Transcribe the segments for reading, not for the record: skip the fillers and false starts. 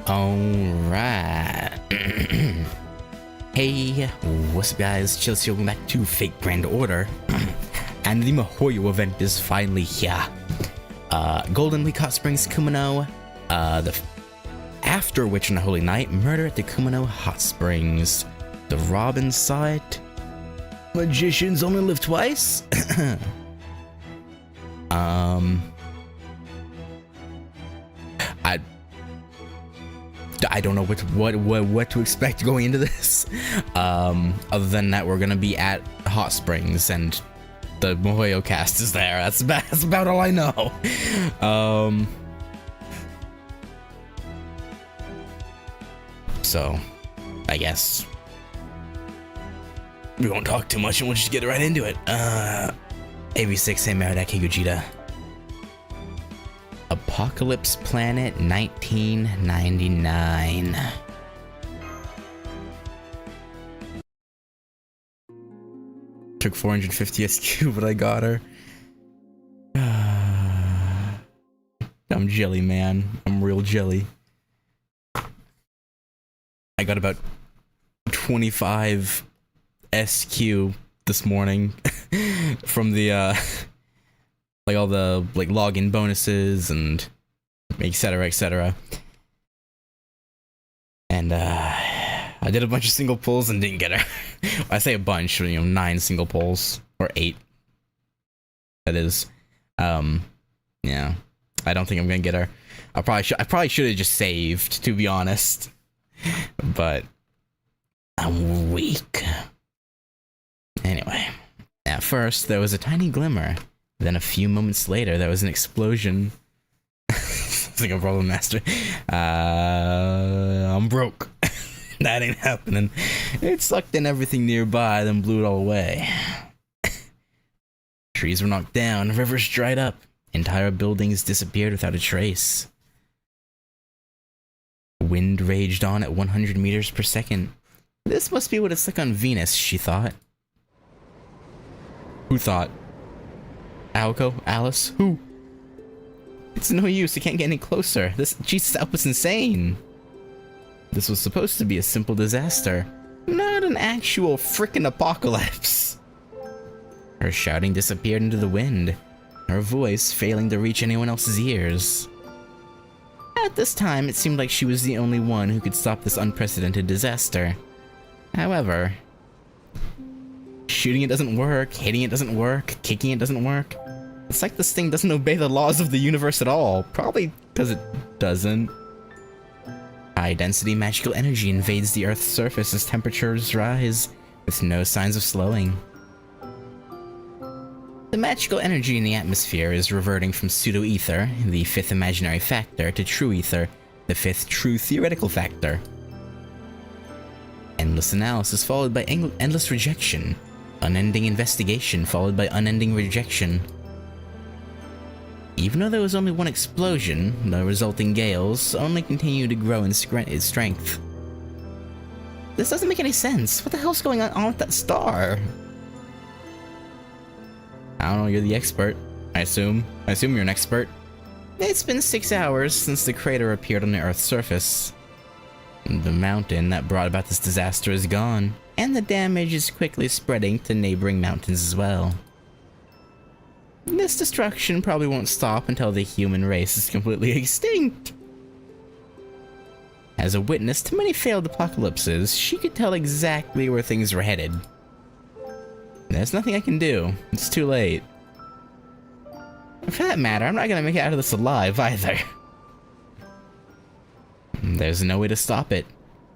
Alright. Hey, what's up guys? Chelsea, welcome back to Fate Grand Order. And the Mahoyo event is finally here. Golden Week Hot Springs Kumano. After Witch on the Holy Night, Murder at the Kumano Hot Springs. The Robin site. Magicians only live twice? I don't know what to expect going into this. Other than that, we're gonna be at Hot Springs and the Mahoyo cast is there. That's about all I know. So I guess we won't talk too much and we'll just get right into it. AV6, hey Maridake Gogeta. Apocalypse Planet 1999. Took 450 SQ, but I got her. I'm jelly, man. I'm real jelly. I got about 25 SQ this morning from the like all the login bonuses and etc. And I did a bunch of single pulls and didn't get her. I say a bunch, 9 single pulls or 8. That is, yeah. I don't think I'm gonna get her. I probably should have just saved, to be honest. But I'm weak. Anyway, at first there was a tiny glimmer. Then a few moments later, there was an explosion. It's like a problem master. I'm broke. That ain't happening. It sucked in everything nearby, then blew it all away. Trees were knocked down, rivers dried up, entire buildings disappeared without a trace. Wind raged on at 100 meters per second. This must be what it's like on Venus, she thought. Who thought? Alco? Alice? Who? It's no use, it can't get any closer. This Jesus output's insane. This was supposed to be a simple disaster, not an actual frickin' apocalypse. Her shouting disappeared into the wind, her voice failing to reach anyone else's ears. At this time, it seemed like she was the only one who could stop this unprecedented disaster. However, shooting it doesn't work, hitting it doesn't work, kicking it doesn't work. It's like this thing doesn't obey the laws of the universe at all. Probably because it doesn't. High-density magical energy invades the Earth's surface as temperatures rise, with no signs of slowing. The magical energy in the atmosphere is reverting from pseudo-ether, the 5th imaginary factor, to true ether, the 5th true theoretical factor. Endless analysis followed by endless rejection. Unending investigation followed by unending rejection. Even though there was only one explosion, the resulting gales only continued to grow in strength. This doesn't make any sense. What the hell's going on with that star? I don't know, you're the expert. I assume you're an expert. It's been 6 hours since the crater appeared on the Earth's surface. The mountain that brought about this disaster is gone, and the damage is quickly spreading to neighboring mountains as well. This destruction probably won't stop until the human race is completely extinct. As a witness to many failed apocalypses, she could tell exactly where things were headed. There's nothing I can do. It's too late. For that matter, I'm not gonna make it out of this alive either. There's no way to stop it.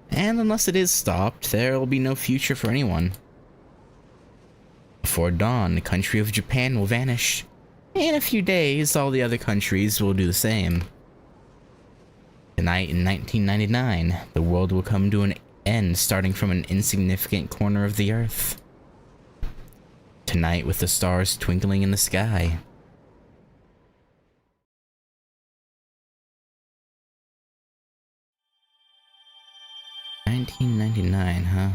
And unless it is stopped, there will be no future for anyone. Before dawn, the country of Japan will vanish. In a few days, all the other countries will do the same. Tonight in 1999, the world will come to an end starting from an insignificant corner of the Earth. Tonight with the stars twinkling in the sky. $1999, huh?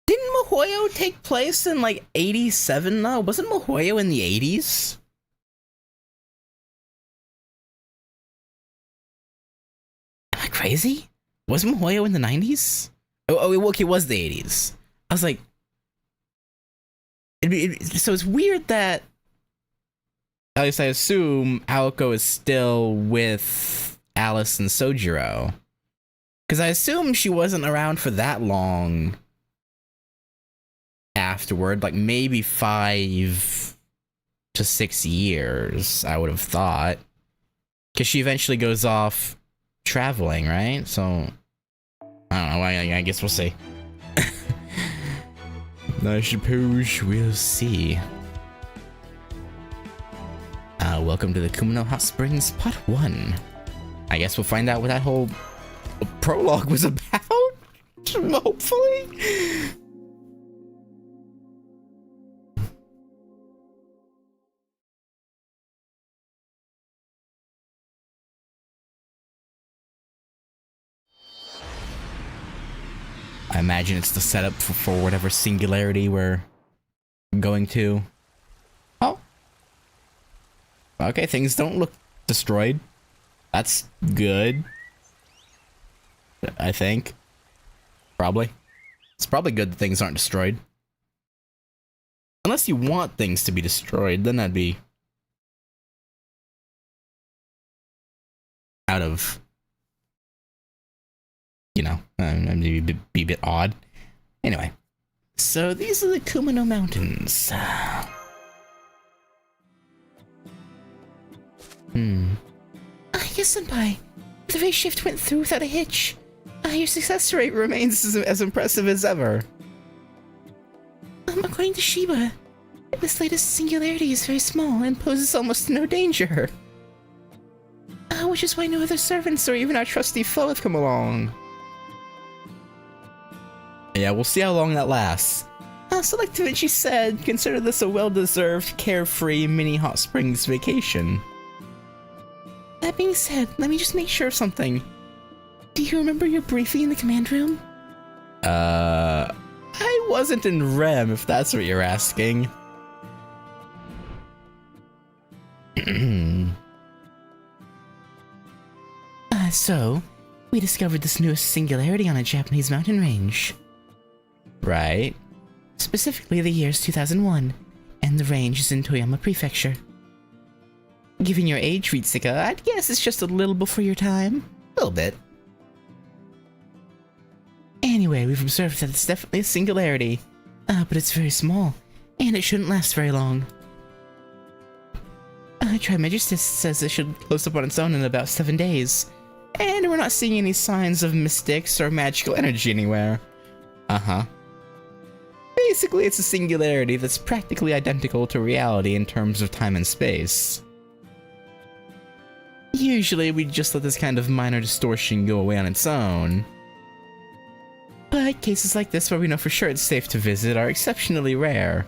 Didn't Mahoyo take place in like 87 though? Wasn't Mahoyo in the 80s? crazy? Was Mahoyo in the 90s? Oh, okay, it was the 80s. I was like, so it's weird that, at least I assume, Aoko is still with Alice and Sojiro. Because I assume she wasn't around for that long afterward, like maybe 5 to 6 years, I would have thought. Because she eventually goes off traveling, right? So, I don't know, I guess we'll see. I suppose we'll see. Welcome to the Kumano Hot Springs Part 1. I guess we'll find out what that whole prologue was about? Hopefully? I imagine it's the setup for whatever singularity we're going to. Oh. Okay, things don't look destroyed. That's good. I think. Probably. It's probably good that things aren't destroyed. Unless you want things to be destroyed, then that'd be out of, you know, maybe be a bit odd. Anyway, so these are the Kumano Mountains. Yes, Senpai. The race shift went through without a hitch. Your success rate remains as impressive as ever. According to Shiba, this latest singularity is very small and poses almost no danger. Which is why no other servants or even our trusty foe have come along. Yeah, we'll see how long that lasts. So like Da Vinci said, consider this a well-deserved, carefree mini hot springs vacation. That being said, let me just make sure of something. Do you remember your briefing in the command room? I wasn't in REM, if that's what you're asking. So, we discovered this newest singularity on a Japanese mountain range. Right. Specifically the year's 2001, and the range is in Toyama Prefecture. Given your age, Ritsuka, I'd guess it's just a little before your time. A little bit. Anyway, we've observed that it's definitely a singularity, but it's very small, and it shouldn't last very long. Trismegistus says it should close up on its own in about 7 days, and we're not seeing any signs of mystics or magical energy anywhere. Basically, it's a singularity that's practically identical to reality in terms of time and space. Usually, we'd just let this kind of minor distortion go away on its own. But cases like this where we know for sure it's safe to visit are exceptionally rare.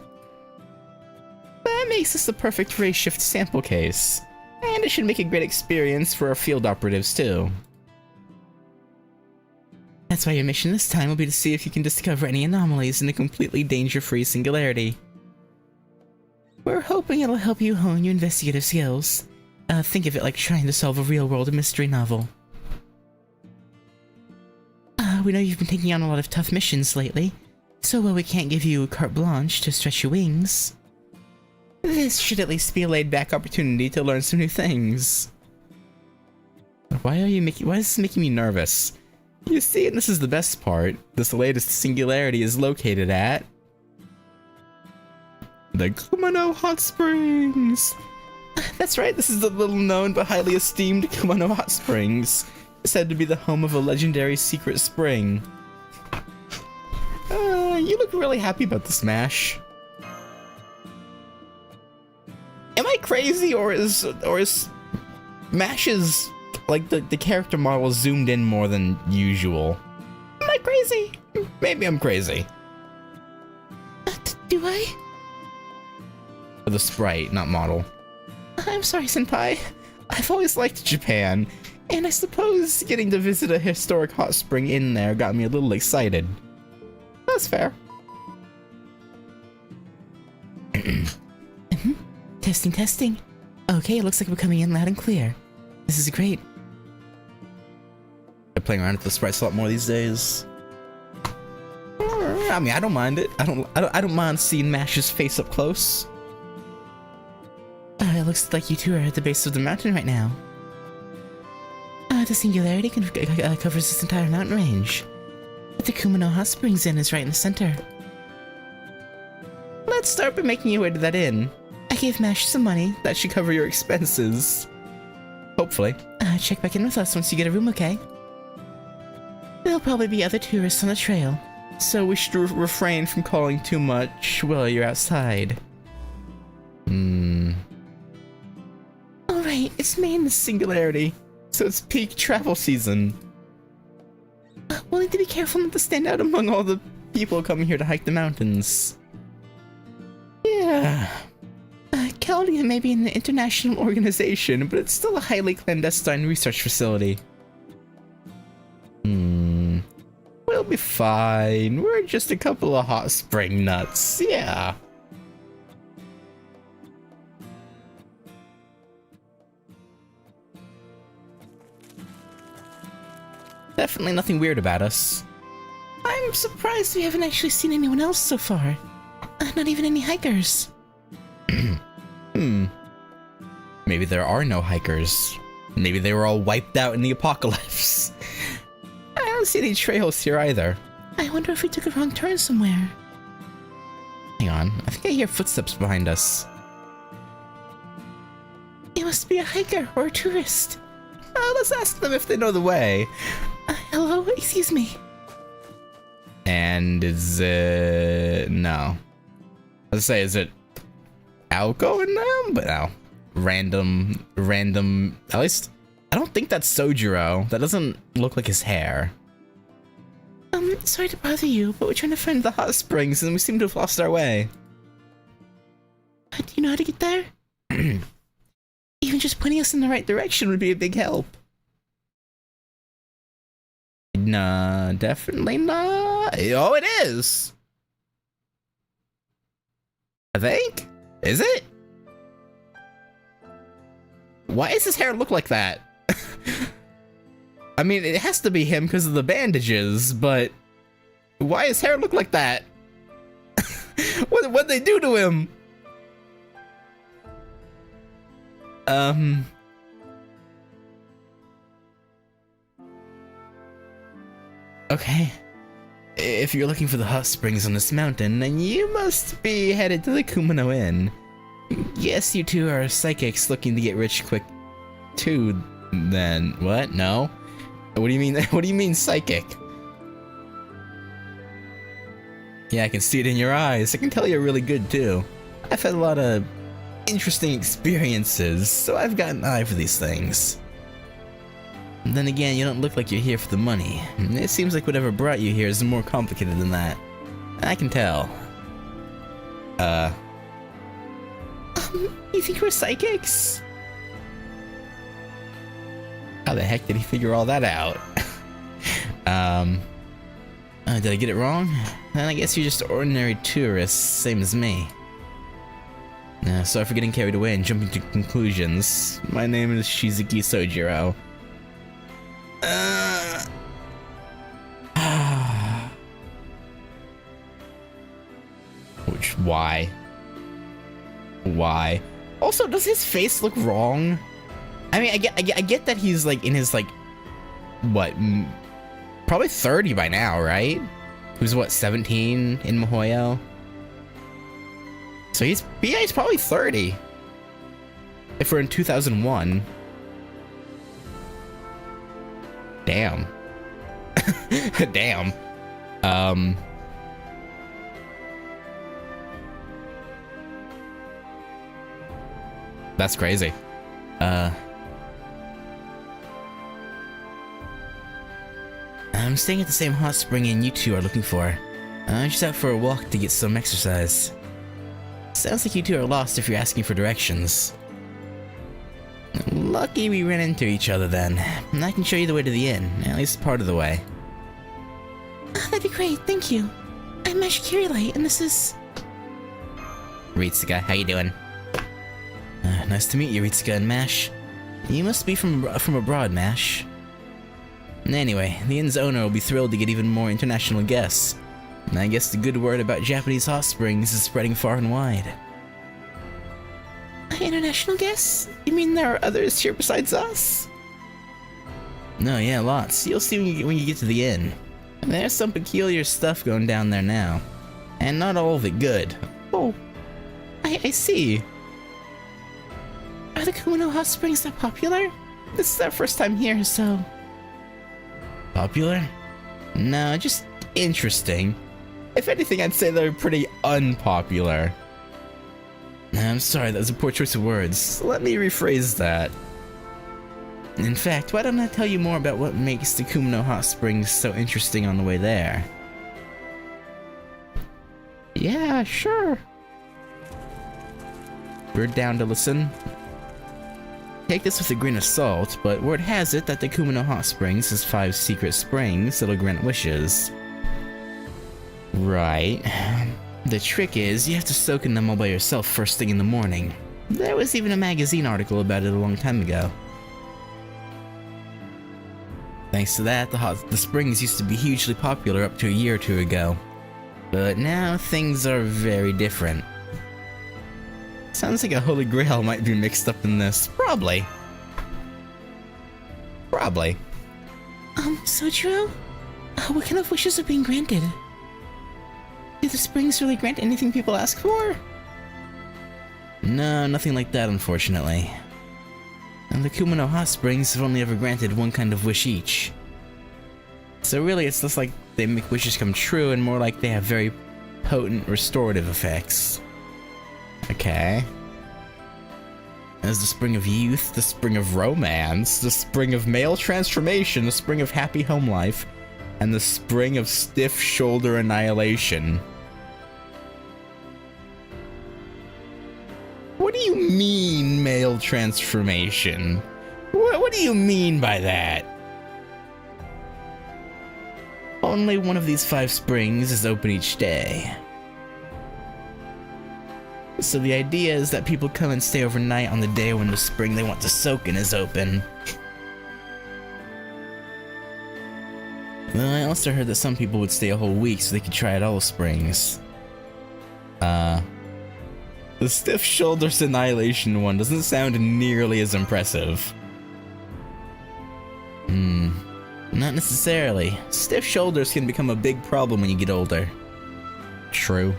That makes this the perfect race shift sample case, and it should make a great experience for our field operatives too. That's why your mission this time will be to see if you can discover any anomalies in a completely danger-free singularity. We're hoping it'll help you hone your investigative skills. Think of it like trying to solve a real-world mystery novel. We know you've been taking on a lot of tough missions lately, so while we can't give you carte blanche to stretch your wings, this should at least be a laid-back opportunity to learn some new things. Why is this making me nervous? You see, and this is the best part, this latest singularity is located at the Kumano Hot Springs! That's right, this is the little-known but highly esteemed Kumano Hot Springs, said to be the home of a legendary secret spring. You look really happy about the smash. Am I crazy, or is Mash's, like, the character model zoomed in more than usual? Am I crazy? Maybe I'm crazy. Do I? The sprite, not model. I'm sorry, Senpai. I've always liked Japan, and I suppose getting to visit a historic hot spring in there got me a little excited. That's fair. Testing. Okay, it looks like we're coming in loud and clear. This is great. I'm playing around with the sprites a lot more these days. I mean, I don't mind it. I don't mind seeing Mash's face up close. It looks like you two are at the base of the mountain right now. The singularity covers this entire mountain range. But the Kumano Hot Springs Inn is right in the center. Let's start by making your way to that inn. I gave Mash some money. That should cover your expenses. Hopefully. Check back in with us once you get a room, okay? There'll probably be other tourists on the trail, so we should refrain from calling too much while you're outside. Alright, it's May in the singularity, so it's peak travel season. We'll need to be careful not to stand out among all the people coming here to hike the mountains. Yeah. Caldea may be an international organization, but it's still a highly clandestine research facility. We'll be fine. We're just a couple of hot spring nuts. Yeah. Definitely nothing weird about us. I'm surprised we haven't actually seen anyone else so far. Not even any hikers. Maybe there are no hikers. Maybe they were all wiped out in the apocalypse. I don't see any trails here either. I wonder if we took a wrong turn somewhere. Hang on, I think I hear footsteps behind us. It must be a hiker or a tourist. Let's ask them if they know the way. Hello, excuse me. And is it... no. Let's say, is it Alco in them? But no. Random, at least, I don't think that's Sojiro. That doesn't look like his hair. Sorry to bother you, but we're trying to find the hot springs and we seem to have lost our way. Do you know how to get there? Even just pointing us in the right direction would be a big help. Nah, definitely not. Oh, it is! I think? Is it? Why does his hair look like that? I mean, it has to be him because of the bandages, but why his hair look like that? What'd they do to him? Okay. If you're looking for the hot springs on this mountain, then you must be headed to the Kumano Inn. Yes, you two are psychics looking to get rich quick, too. Then what? No. What do you mean? What do you mean psychic? Yeah, I can see it in your eyes. I can tell you're really good too. I've had a lot of interesting experiences, so I've got an eye for these things. Then again, you don't look like you're here for the money. It seems like whatever brought you here is more complicated than that. I can tell. You think we're psychics? How the heck did he figure all that out? Did I get it wrong? Then I guess you're just ordinary tourists, same as me. Sorry for getting carried away and jumping to conclusions. My name is Shizuki Sojiro. Why? Why? Also, does his face look wrong? I mean, I get that he's like in his like, what, probably 30 by now, right? Who's what, 17 in Mahoyo? So he's probably 30. If we're in 2001. Damn. Damn. That's crazy. I'm staying at the same hot spring inn you two are looking for. I'm just out for a walk to get some exercise. Sounds like you two are lost if you're asking for directions. Lucky we ran into each other then. I can show you the way to the inn, at least part of the way. That'd be great, thank you. I'm Mash Kirilight, and this is... Ritsuka, how you doing? Nice to meet you, Ritsuka and Mash. You must be from abroad, Mash. Anyway, the inn's owner will be thrilled to get even more international guests. And I guess the good word about Japanese hot springs is spreading far and wide. International guests? You mean there are others here besides us? No, yeah, lots. You'll see when you get to the inn. And there's some peculiar stuff going down there now. And not all of it good. Oh, I see. Are the Kumano hot springs that popular? This is our first time here, so... Popular? No, just interesting. If anything, I'd say they're pretty unpopular. I'm sorry, that was a poor choice of words. Let me rephrase that. In fact, why don't I tell you more about what makes the Kumano hot springs so interesting on the way there? Yeah, sure. We're down to listen. Take this with a grain of salt, but word has it that the Kumano hot springs has 5 secret springs that'll grant wishes. Right. The trick is, you have to soak in them all by yourself first thing in the morning. There was even a magazine article about it a long time ago. Thanks to that, the springs used to be hugely popular up to a year or two ago. But now, things are very different. Sounds like a holy grail might be mixed up in this. Probably. Sojiro? What kind of wishes are being granted? Do the springs really grant anything people ask for? No, nothing like that, unfortunately. And the Kumano hot springs have only ever granted one kind of wish each. So really, it's less like they make wishes come true and more like they have very potent restorative effects. Okay. There's the spring of youth, the spring of romance, the spring of male transformation, the spring of happy home life, and the spring of stiff shoulder annihilation. What do you mean, male transformation? What do you mean by that? Only one of these 5 springs is open each day. So the idea is that people come and stay overnight on the day when the spring they want to soak in is open. Well, I also heard that some people would stay a whole week so they could try out all the springs. The stiff shoulders annihilation one doesn't sound nearly as impressive. Not necessarily. Stiff shoulders can become a big problem when you get older. True.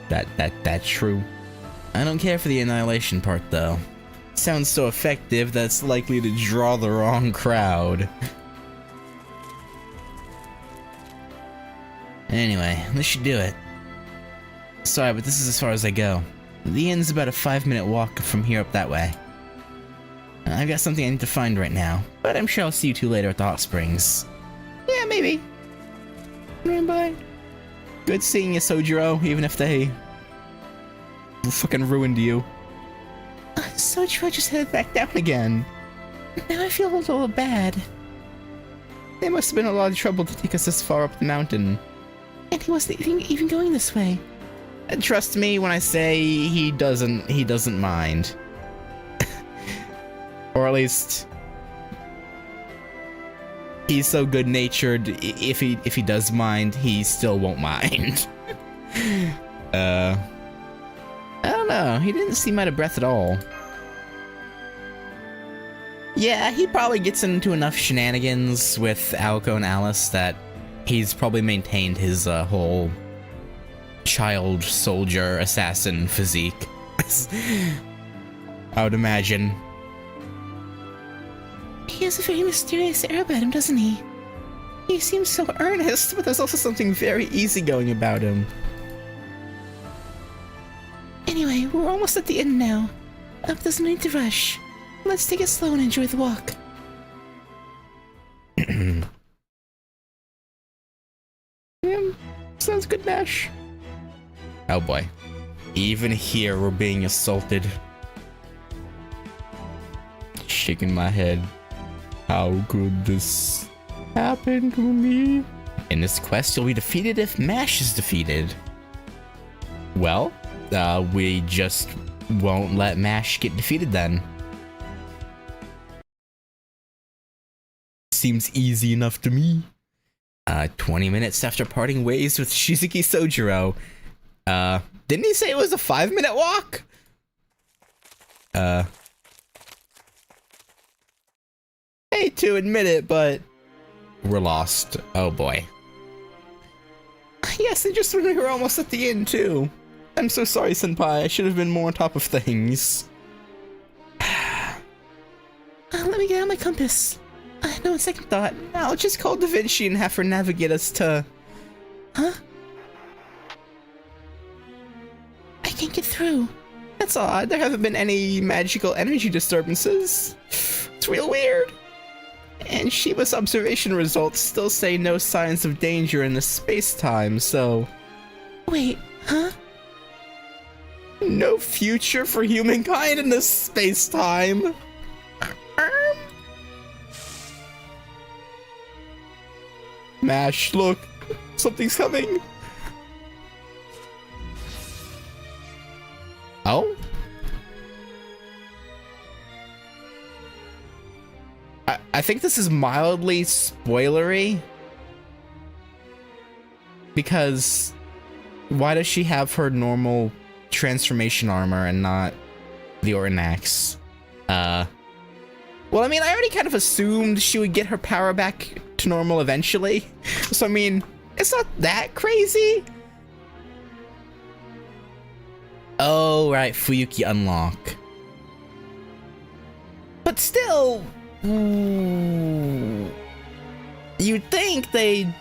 That's true. I don't care for the annihilation part though. It sounds so effective that it's likely to draw the wrong crowd. Anyway, this should do it. Sorry, but this is as far as I go. The inn's about a 5-minute walk from here up that way. I've got something I need to find right now, but I'm sure I'll see you two later at the hot springs. Yeah, maybe. Bye. Good seeing you, Sojiro, even if they fucking ruined you. Sojiro just headed back down again. Now I feel a little bad. It must have been a lot of trouble to take us this far up the mountain. And he wasn't even going this way. Trust me when I say he doesn't mind. Or at least he's so good-natured, if he does mind, he still won't mind. I don't know, he didn't seem out of breath at all. Yeah, he probably gets into enough shenanigans with Aoko and Alice that he's probably maintained his whole child soldier assassin physique. I would imagine. He has a very mysterious air about him, doesn't he? He seems so earnest, but there's also something very easygoing about him. Anyway, we're almost at the inn now. There's no need to rush. Let's take it slow and enjoy the walk. Sounds good, Nash. Oh boy. Even here, we're being assaulted. Shaking my head. How could this happen to me? In this quest, you'll be defeated if Mash is defeated. Well, we just won't let Mash get defeated then. Seems easy enough to me. 20 minutes after parting ways with Shizuki Sojiro. Didn't he say it was a 5-minute walk? Hate to admit it, but we're lost. Oh boy. Yes, and just when we were almost at the end too. I'm so sorry, Senpai. I should have been more on top of things. Let me get out my compass. No, on second thought, I'll just call Da Vinci and have her navigate us to... Huh? I can't get through. That's odd. There haven't been any magical energy disturbances. It's real weird. And Shiba's observation results still say no signs of danger in the space-time, so... Wait, huh? No future for humankind in this space-time. Mash, look. Something's coming. Oh? I think this is mildly spoilery. Because why does she have her normal transformation armor and not the Ornax? Well, I mean, I already kind of assumed she would get her power back to normal eventually. So, I mean, it's not that crazy. Oh, right, Fuyuki unlock. But still, you'd think they'd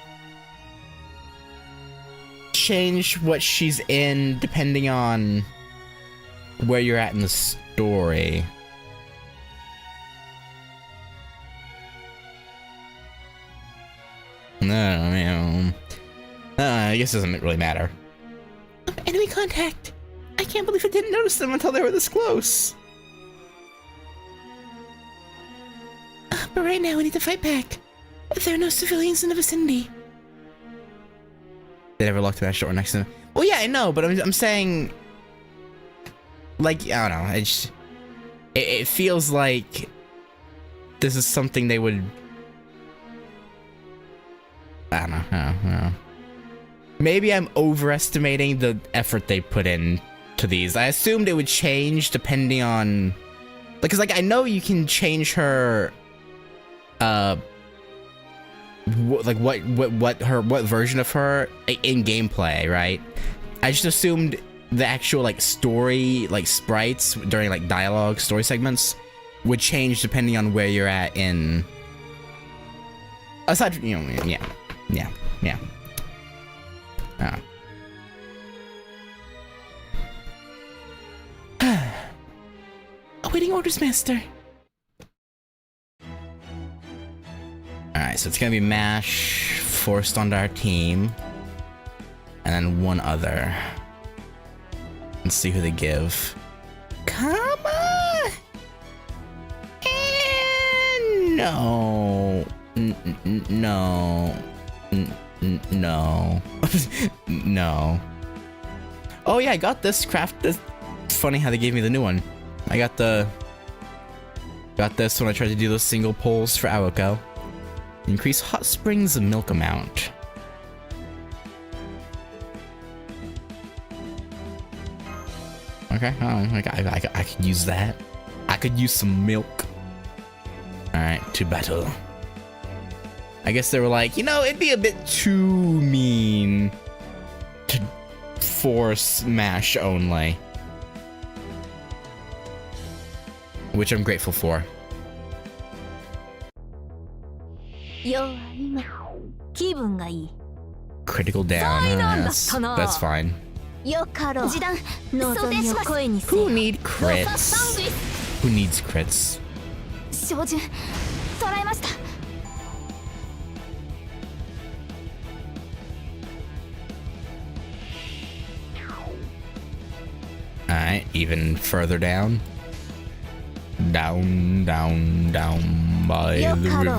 change what she's in depending on where you're at in the story. No, I guess it doesn't really matter. Enemy contact. I can't believe I didn't notice them until they were this close. But right now we need to fight back. There are no civilians in the vicinity. They never locked the match door next to them. Well, yeah, I know, but I'm saying, like, I don't know. It feels like this is something they would. I don't know. Maybe I'm overestimating the effort they put in to these. I assumed it would change depending on, because like I know you can change her, what version of her in gameplay, right? I just assumed the actual like story, like sprites during like dialogue story segments would change depending on where you're at in. Aside from, yeah. Awaiting orders, Master. Alright, so it's gonna be Mash forced onto our team. And then one other. Let's see who they give. Kama! And no. No. No. No. Oh yeah, I got this craft. It's funny how they gave me the new one. I got this when I tried to do those single pulls for Aoko. Increase hot springs milk amount. Okay, I could use that. I could use some milk. Alright, to battle. I guess they were like, it'd be a bit too mean to force Mash only. Which I'm grateful for. Critical down. That's fine. Who needs crits? Who needs crits? Alright, even further down. Down by the river.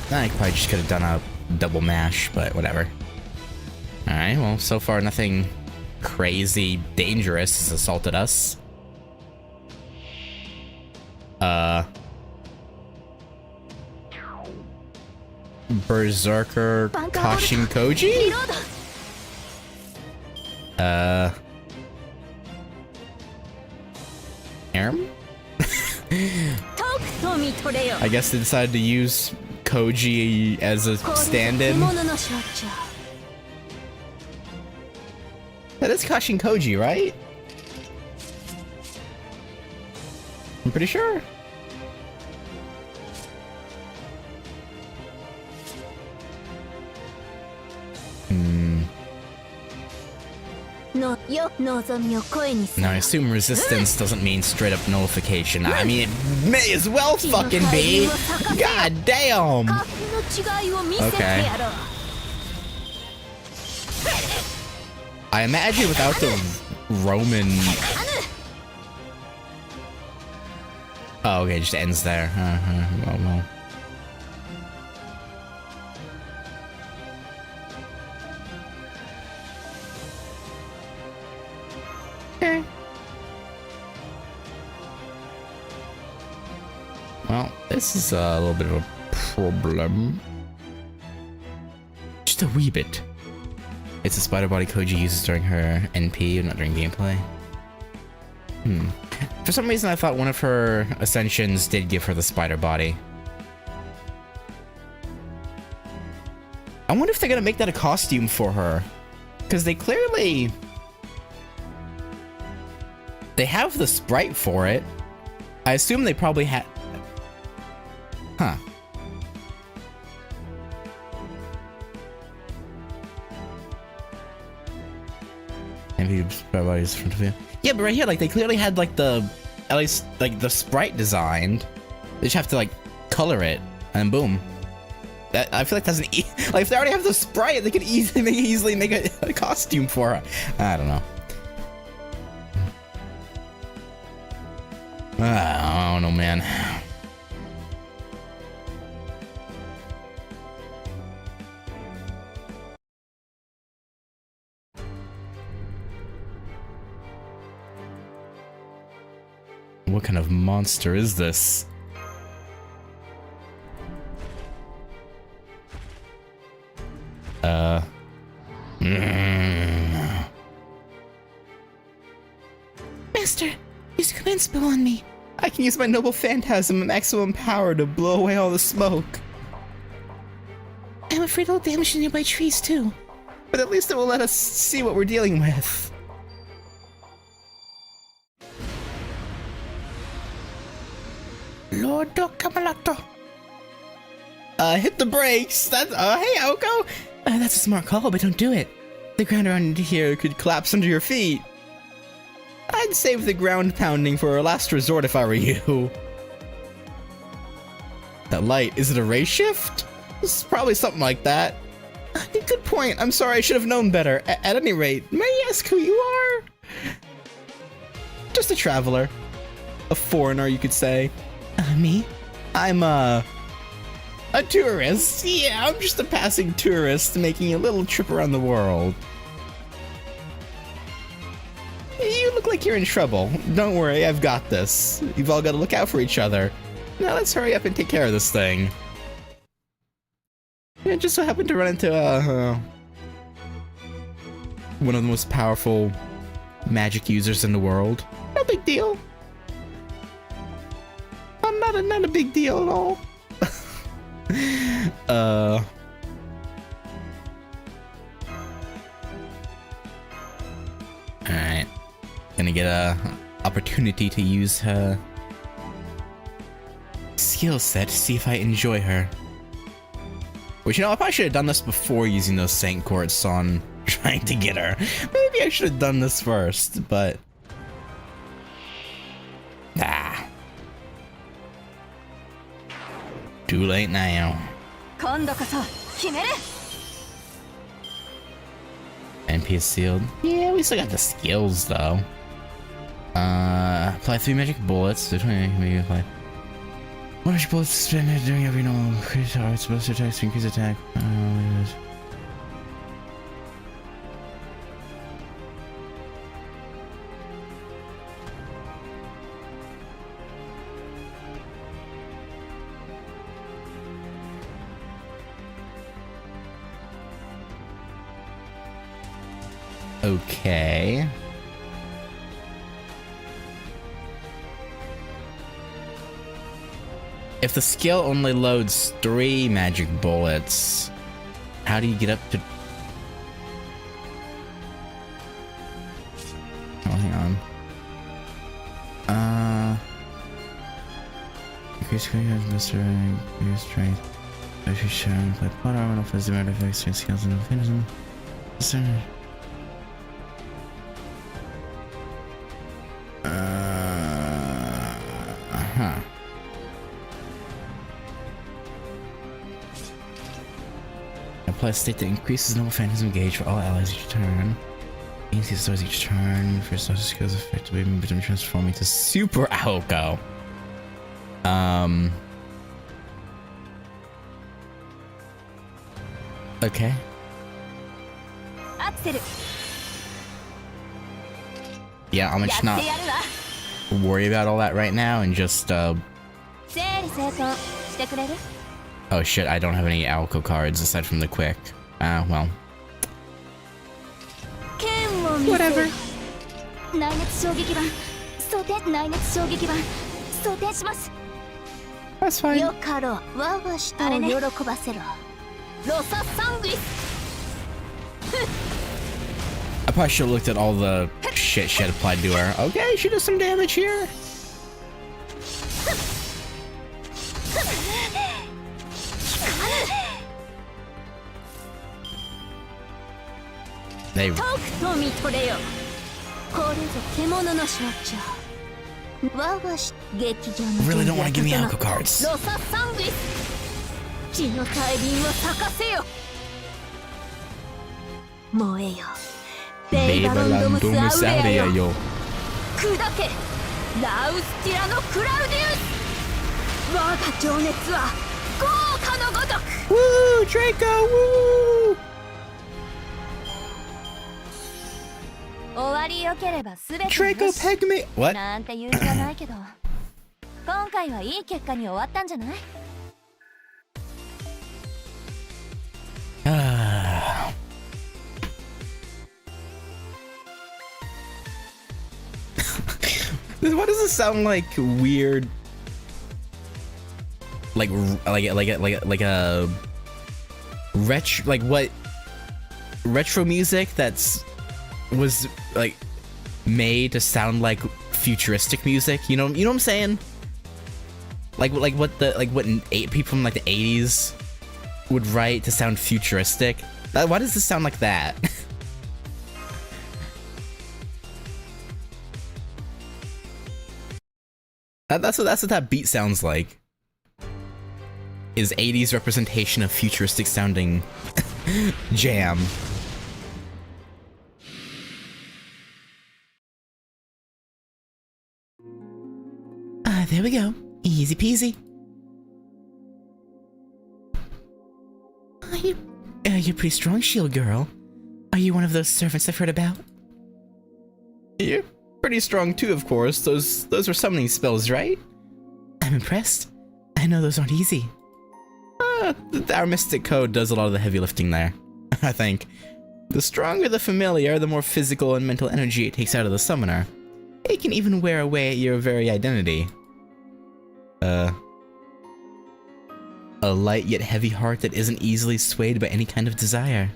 I probably just could have done a double mash, but whatever. Alright, well, so far nothing crazy dangerous has assaulted us. Berserker Kashin Koji? Arm? I guess they decided to use Koji as a stand-in. That is Kashin Koji, right? I'm pretty sure. Now, I assume resistance doesn't mean straight up nullification. I mean, it may as well fucking be. God damn. Okay. I imagine without the Roman... Oh, okay, it just ends there. Well. Okay. Well, this is a little bit of a problem. Just a wee bit. It's a spider body Koji uses during her NP, not during gameplay. For some reason, I thought one of her ascensions did give her the spider body. I wonder if they're gonna make that a costume for her. Because they clearly... They have the sprite for it. I assume they probably had... Huh. Maybe spider body's in front of you. Yeah, but right here, like, they clearly had, like, the... At least, like, the sprite designed. They just have to, like, color it, and boom. That, I feel like that's an like, if they already have the sprite, they could easily make a costume for her. I don't know. I don't know, man. What kind of monster is this? Master, use a command spell on me. I can use my noble phantasm at maximum power to blow away all the smoke. I'm afraid it'll damage the nearby trees too. But at least it will let us see what we're dealing with. Lord Kamalato. Hit the brakes. That's hey Aoko. That's a smart call, but don't do it. The ground around here could collapse under your feet. I'd save the ground pounding for a last resort if I were you. That light, is it a ray shift? This is probably something like that. Good point. I'm sorry, I should have known better. At any rate, may I ask who you are? Just a traveler. A foreigner, you could say. Me? I'm a tourist. Yeah, I'm just a passing tourist making a little trip around the world. You look like you're in trouble. Don't worry, I've got this. You've all got to look out for each other. Now let's hurry up and take care of this thing. I just so happened to run into one of the most powerful magic users in the world. No big deal. Not a big deal at all. Alright. Gonna get a opportunity to use her skill set to see if I enjoy her. Which, you know, I probably should have done this before using those Saint Courts on trying to get her. Maybe I should have done this first, but... Too late now. NP is sealed. Yeah, we still got the skills though. Apply 3 magic bullets. Maybe apply 1 magic bullets suspended during every normal crit target. Supposed to attack to increase attack. okay. If the skill only loads 3 magic bullets, how do you get up to... Oh, hang on. Increase strength. If you share and play pot armor, offers the artifacts, your skills and mechanism. Apply a state that increases noble phantasm gauge for all allies each turn. Gains these stars each turn. For social skills effectively become transforming to Super Aoko. Okay. Yeah, I'm just not worry about all that right now and just oh shit, I don't have any Aoko cards aside from the quick. Well. Whatever. That's fine. I probably should have looked at all the shit she had applied to her. Okay, she does some damage here. They really don't want to give me alcohol cards. Woo, Draco, woo! Draco peg me. What? Why does this sound like weird? Like a retro, like what? Retro music was like made to sound like futuristic music. You know what I'm saying? Like what people from like the 80s would write to sound futuristic. Why does this sound like that? That's what that beat sounds like. Is 80s representation of futuristic sounding jam. There we go. Easy peasy. You're pretty strong, shield girl. Are you one of those servants I've heard about? You're pretty strong too, of course. Those were summoning spells, right? I'm impressed. I know those aren't easy. Our mystic code does a lot of the heavy lifting there, I think. The stronger the familiar, the more physical and mental energy it takes out of the summoner. It can even wear away at your very identity. A light yet heavy heart that isn't easily swayed by any kind of desire.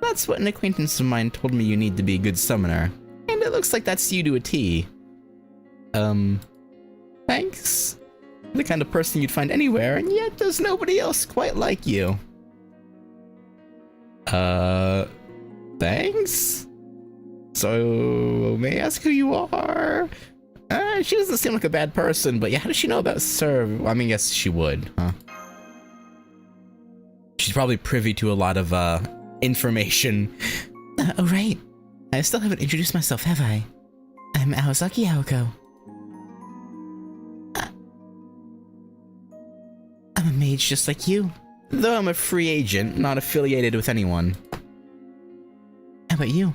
That's what an acquaintance of mine told me you need to be a good summoner, and it looks like that's you to a T. Thanks? The kind of person you'd find anywhere, and yet there's nobody else quite like you. Thanks? So, may I ask who you are? She doesn't seem like a bad person, but yeah, how does she know about Serve? Well, I mean, yes, she would, huh? She's probably privy to a lot of, information. Oh, right. I still haven't introduced myself, have I? I'm Aozaki Aoko. I'm a mage just like you, though I'm a free agent, not affiliated with anyone. How about you?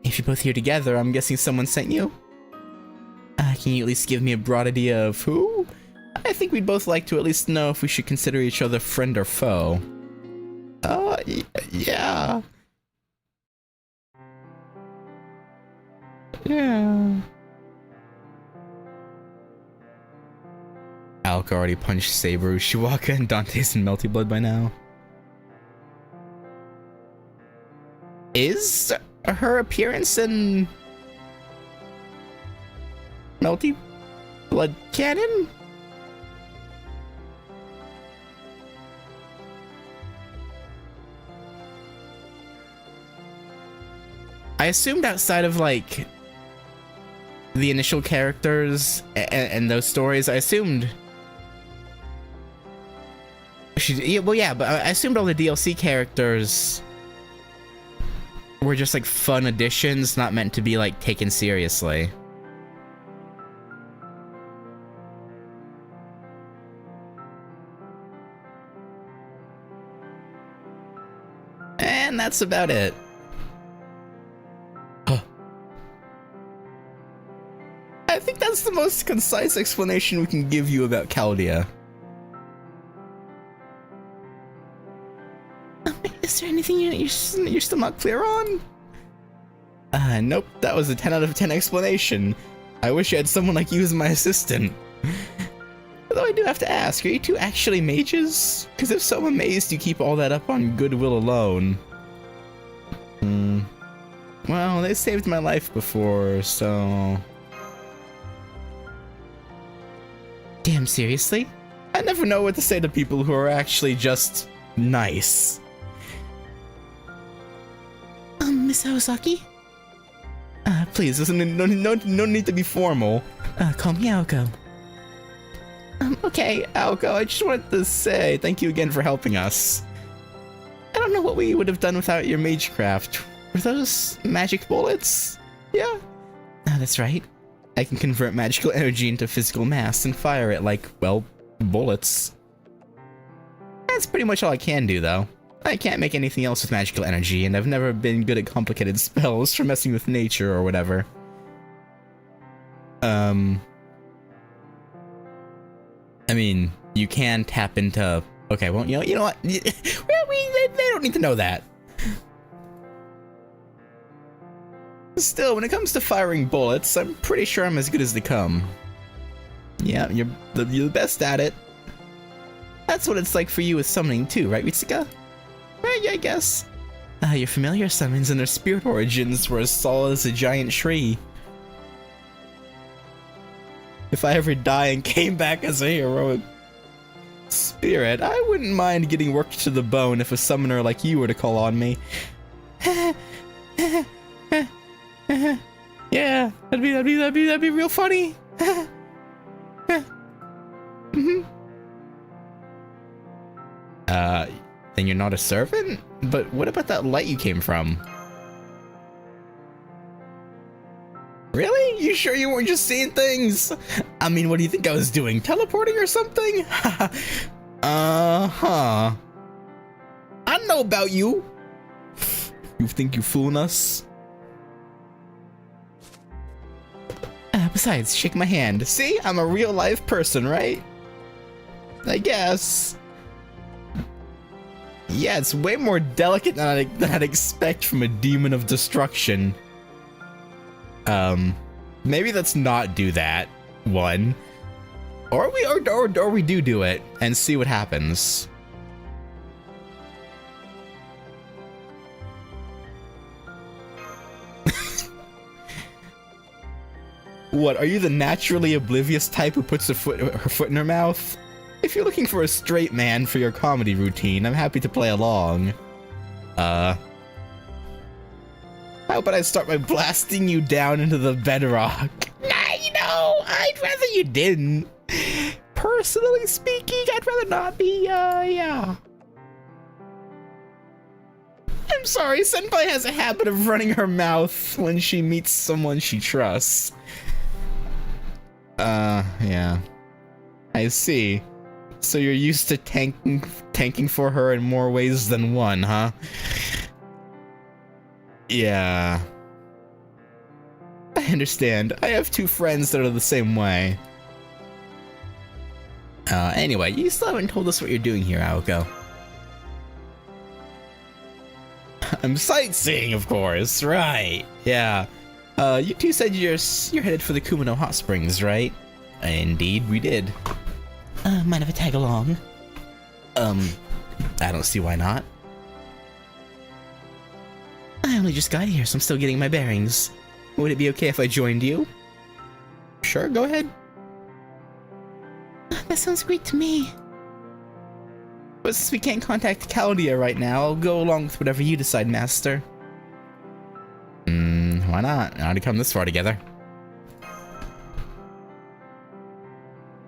If you're both here together, I'm guessing someone sent you? Can you at least give me a broad idea of who? I think we'd both like to at least know if we should consider each other friend or foe. Yeah. Aoka already punched Saber, Ushiwaka, and Dante's in Melty Blood by now. Is her appearance in Melty Blood canon? I assumed outside of like the initial characters and those stories, I assumed but I assumed all the DLC characters were just like fun additions, not meant to be like taken seriously. And that's about it. I think that's the most concise explanation we can give you about Chaldea. Is there anything you're still not clear on? Nope, that was a 10 out of 10 explanation. I wish I had someone like you as my assistant. Although I do have to ask, are you two actually mages? Because if so, I'm amazed you keep all that up on goodwill alone. Well, they saved my life before, so... Damn, seriously? I never know what to say to people who are actually just nice. Miss Aosaki? Please, there's no need to be formal. Call me Aoko. Okay, Aoko, I just wanted to say thank you again for helping us. I don't know what we would have done without your magecraft. Were those magic bullets? Yeah. That's right. I can convert magical energy into physical mass and fire it like, well, bullets. That's pretty much all I can do, though. I can't make anything else with magical energy, and I've never been good at complicated spells for messing with nature or whatever. I mean, you can tap into... Okay, well, you know what? Well, they don't need to know that. Still, when it comes to firing bullets, I'm pretty sure I'm as good as they come. Yeah, you're the best at it. That's what it's like for you with summoning too, right, Mitsuka? Right, yeah, I guess. Your familiar summons and their spirit origins were as solid as a giant tree. If I ever die and came back as a heroic spirit, I wouldn't mind getting worked to the bone if a summoner like you were to call on me. Yeah, that'd be real funny. Then you're not a servant? But what about that light you came from? Really? You sure you weren't just seeing things? I mean, what do you think I was doing? Teleporting or something? Uh-huh. I know about you. You think you're fooling us? Besides, shake my hand. See? I'm a real life person, right? I guess. Yeah, it's way more delicate than I'd expect from a demon of destruction. Maybe let's not do that one. Or we do it and see what happens. What, are you the naturally oblivious type who puts her foot in her mouth? If you're looking for a straight man for your comedy routine, I'm happy to play along. How about I start by blasting you down into the bedrock? Nah, I'd rather you didn't. Personally speaking, I'd rather not be, yeah. I'm sorry, Senpai has a habit of running her mouth when she meets someone she trusts. Yeah. I see. So you're used to tanking for her in more ways than one, huh? Yeah. I understand. I have two friends that are the same way. Anyway, you still haven't told us what you're doing here, Aoko. I'm sightseeing, of course, right. Yeah. You two said you're headed for the Kumano Hot Springs, right? Indeed, we did. Mind if I tag along? I don't see why not. I only just got here, so I'm still getting my bearings. Would it be okay if I joined you? Sure, go ahead. That sounds great to me. But since we can't contact Caldia right now, I'll go along with whatever you decide, Master. Why not? I already come this far together.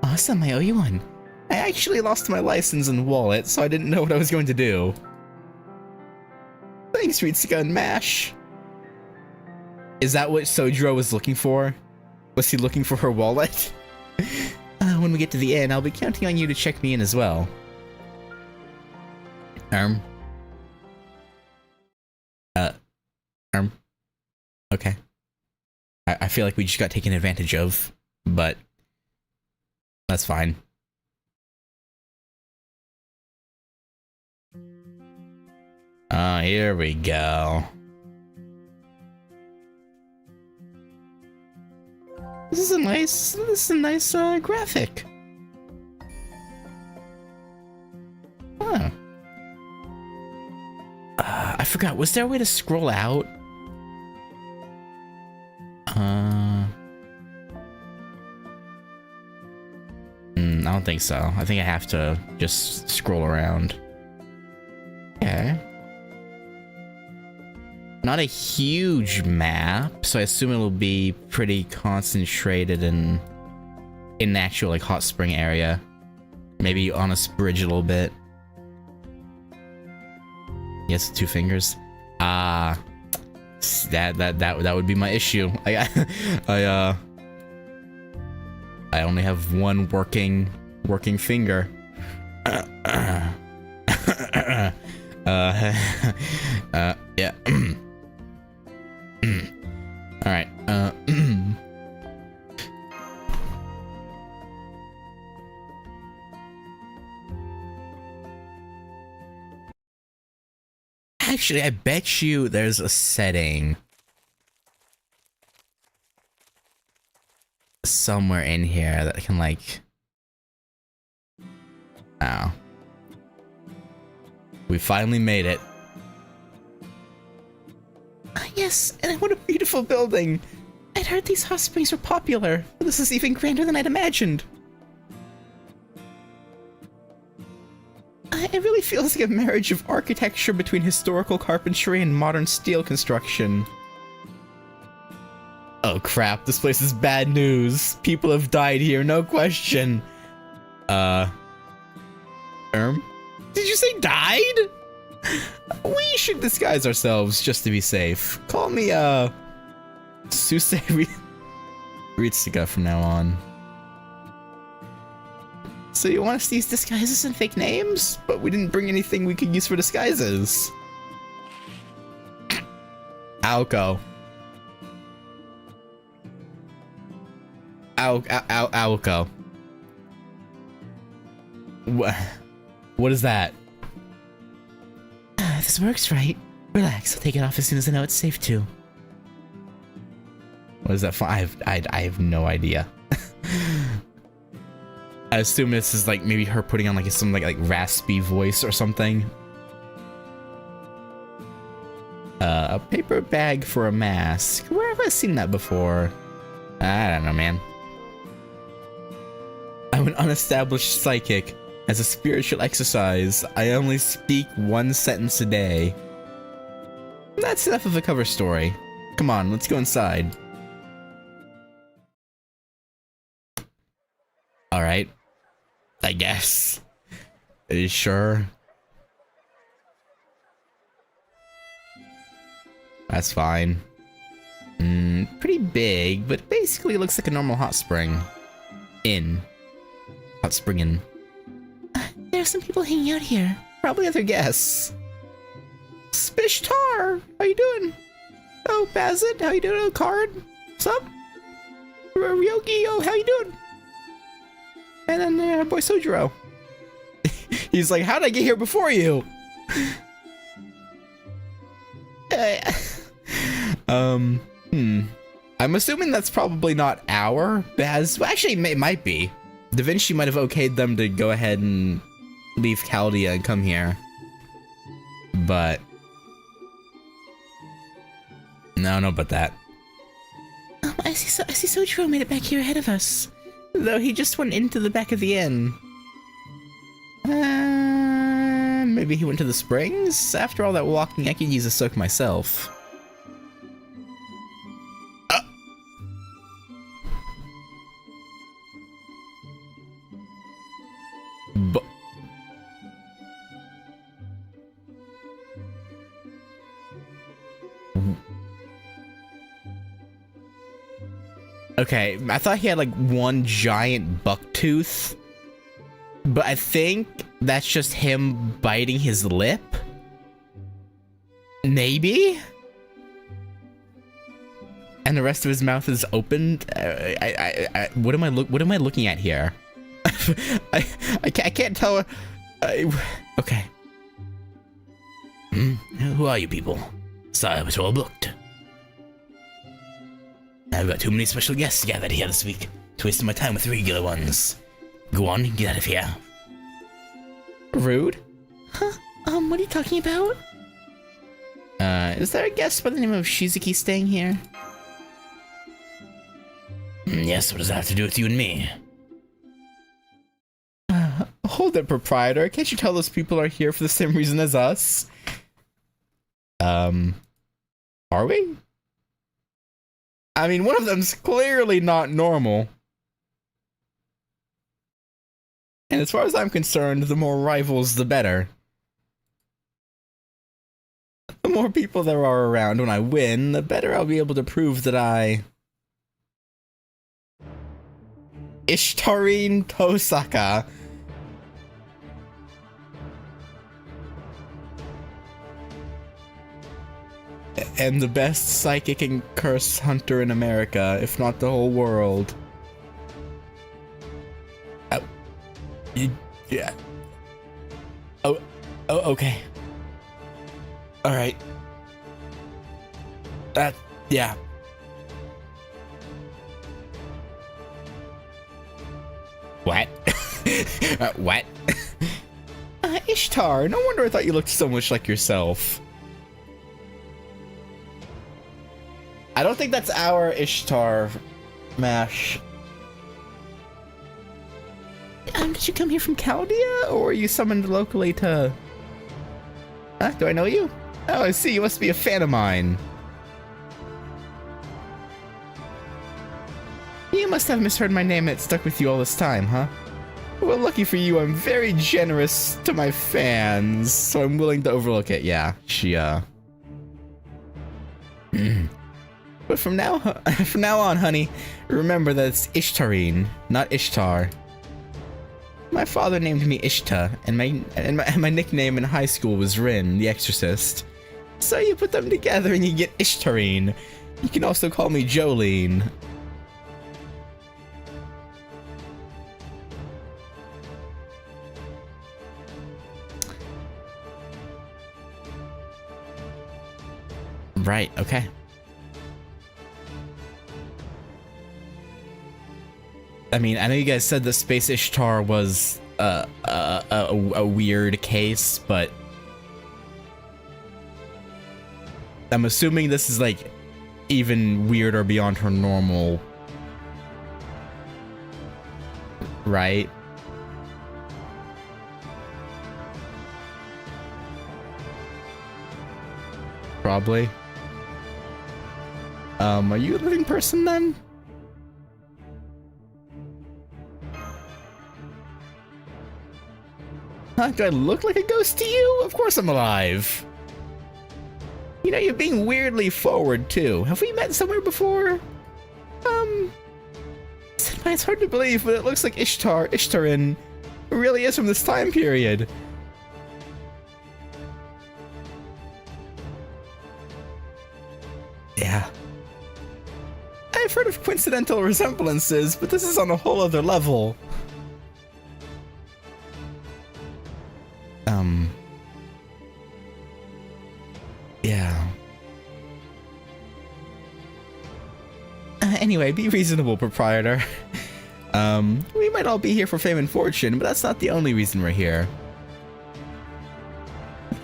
Awesome, I owe you one. I actually lost my license and wallet, so I didn't know what I was going to do. Thanks, Ritsuka and Mash. Is that what Sojiro was looking for? Was he looking for her wallet? When we get to the inn, I'll be counting on you to check me in as well. Okay. I feel like we just got taken advantage of, but that's fine. Here we go. This is a nice graphic. Huh. I forgot, was there a way to scroll out? I don't think so. I think I have to just scroll around. Okay. Not a huge map, so I assume it'll be pretty concentrated in the actual like hot spring area. Maybe on a bridge a little bit. Yes, 2 fingers. That would be my issue. I only have one working finger. Yeah. All right. Actually, I bet you there's a setting somewhere in here that can like... Oh. We finally made it. Yes, and what a beautiful building. I'd heard these hot springs were popular, but this is even grander than I'd imagined. It really feels like a marriage of architecture between historical carpentry and modern steel construction. Oh crap, this place is bad news. People have died here, no question. Did you say died? We should disguise ourselves just to be safe. Call me, Susei Ritsuka from now on. So you want us to use disguises and fake names? But we didn't bring anything we could use for disguises. Aoko. Aoko. What is that? This works, right? Relax, I'll take it off as soon as I know it's safe to. What is that for? I have no idea. I assume this is like maybe her putting on like some like raspy voice or something. A paper bag for a mask. Where have I seen that before? I don't know, man. I'm an unestablished psychic. As a spiritual exercise, I only speak 1 sentence a day. That's enough of a cover story. Come on, let's go inside. Alright. I guess. Are you sure? That's fine. Pretty big, but basically looks like a normal hot spring. Hot spring inn. There are some people hanging out here. Probably other guests. Spishtar! How you doing? Oh, Bazit, how you doing? Oh, Card? What's up? Ryogi, oh, how you doing? And then our boy Sojiro. He's like, how did I get here before you? I'm assuming that's probably not our Baz. Well, actually, it might be. Da Vinci might have okayed them to go ahead and leave Chaldea and come here. But I don't know about that. I see Sojiro made it back here ahead of us. Though he just went into the back of the inn. Maybe he went to the springs? After all that walking, I could use a soak myself. But okay, I thought he had like one giant buck tooth, but I think that's just him biting his lip. Maybe? And the rest of his mouth is opened. What am I looking at here? I can't tell. Okay. Who are you people? Sorry, I was all booked. I've got too many special guests gathered here this week to waste my time with regular ones. Go on, get out of here. Rude? Huh? What are you talking about? Is there a guest by the name of Shizuki staying here? Yes, what does that have to do with you and me? Hold it, proprietor. Can't you tell those people are here for the same reason as us? Are we? I mean, one of them's clearly not normal. And as far as I'm concerned, the more rivals, the better. The more people there are around when I win, the better I'll be able to prove that I... Ishtarine Tosaka. And the best psychic and curse hunter in America, if not the whole world. Yeah. Oh, okay. Alright. Yeah. What? What? Ishtar, no wonder I thought you looked so much like yourself. I don't think that's our Ishtar, Mash. Did you come here from Chaldea, or were you summoned locally to... Huh? Do I know you? Oh, I see. You must be a fan of mine. You must have misheard my name and it stuck with you all this time, huh? Well, lucky for you, I'm very generous to my fans, so I'm willing to overlook it. Yeah, she, But from now on, honey, remember that it's Ishtarine, not Ishtar. My father named me Ishta, and my nickname in high school was Rin, the Exorcist. So you put them together and you get Ishtarine. You can also call me Jolene. Right, okay. I mean, I know you guys said that Space Ishtar was a weird case, but I'm assuming this is like even weirder beyond her normal, right? Probably. Are you a living person then? Huh? Do I look like a ghost to you? Of course I'm alive. You know, you're being weirdly forward, too. Have we met somewhere before? It's hard to believe, but it looks like Ishtarin really is from this time period. Yeah. I've heard of coincidental resemblances, but this is on a whole other level. Yeah. Anyway, be reasonable, proprietor. We might all be here for fame and fortune, but that's not the only reason we're here.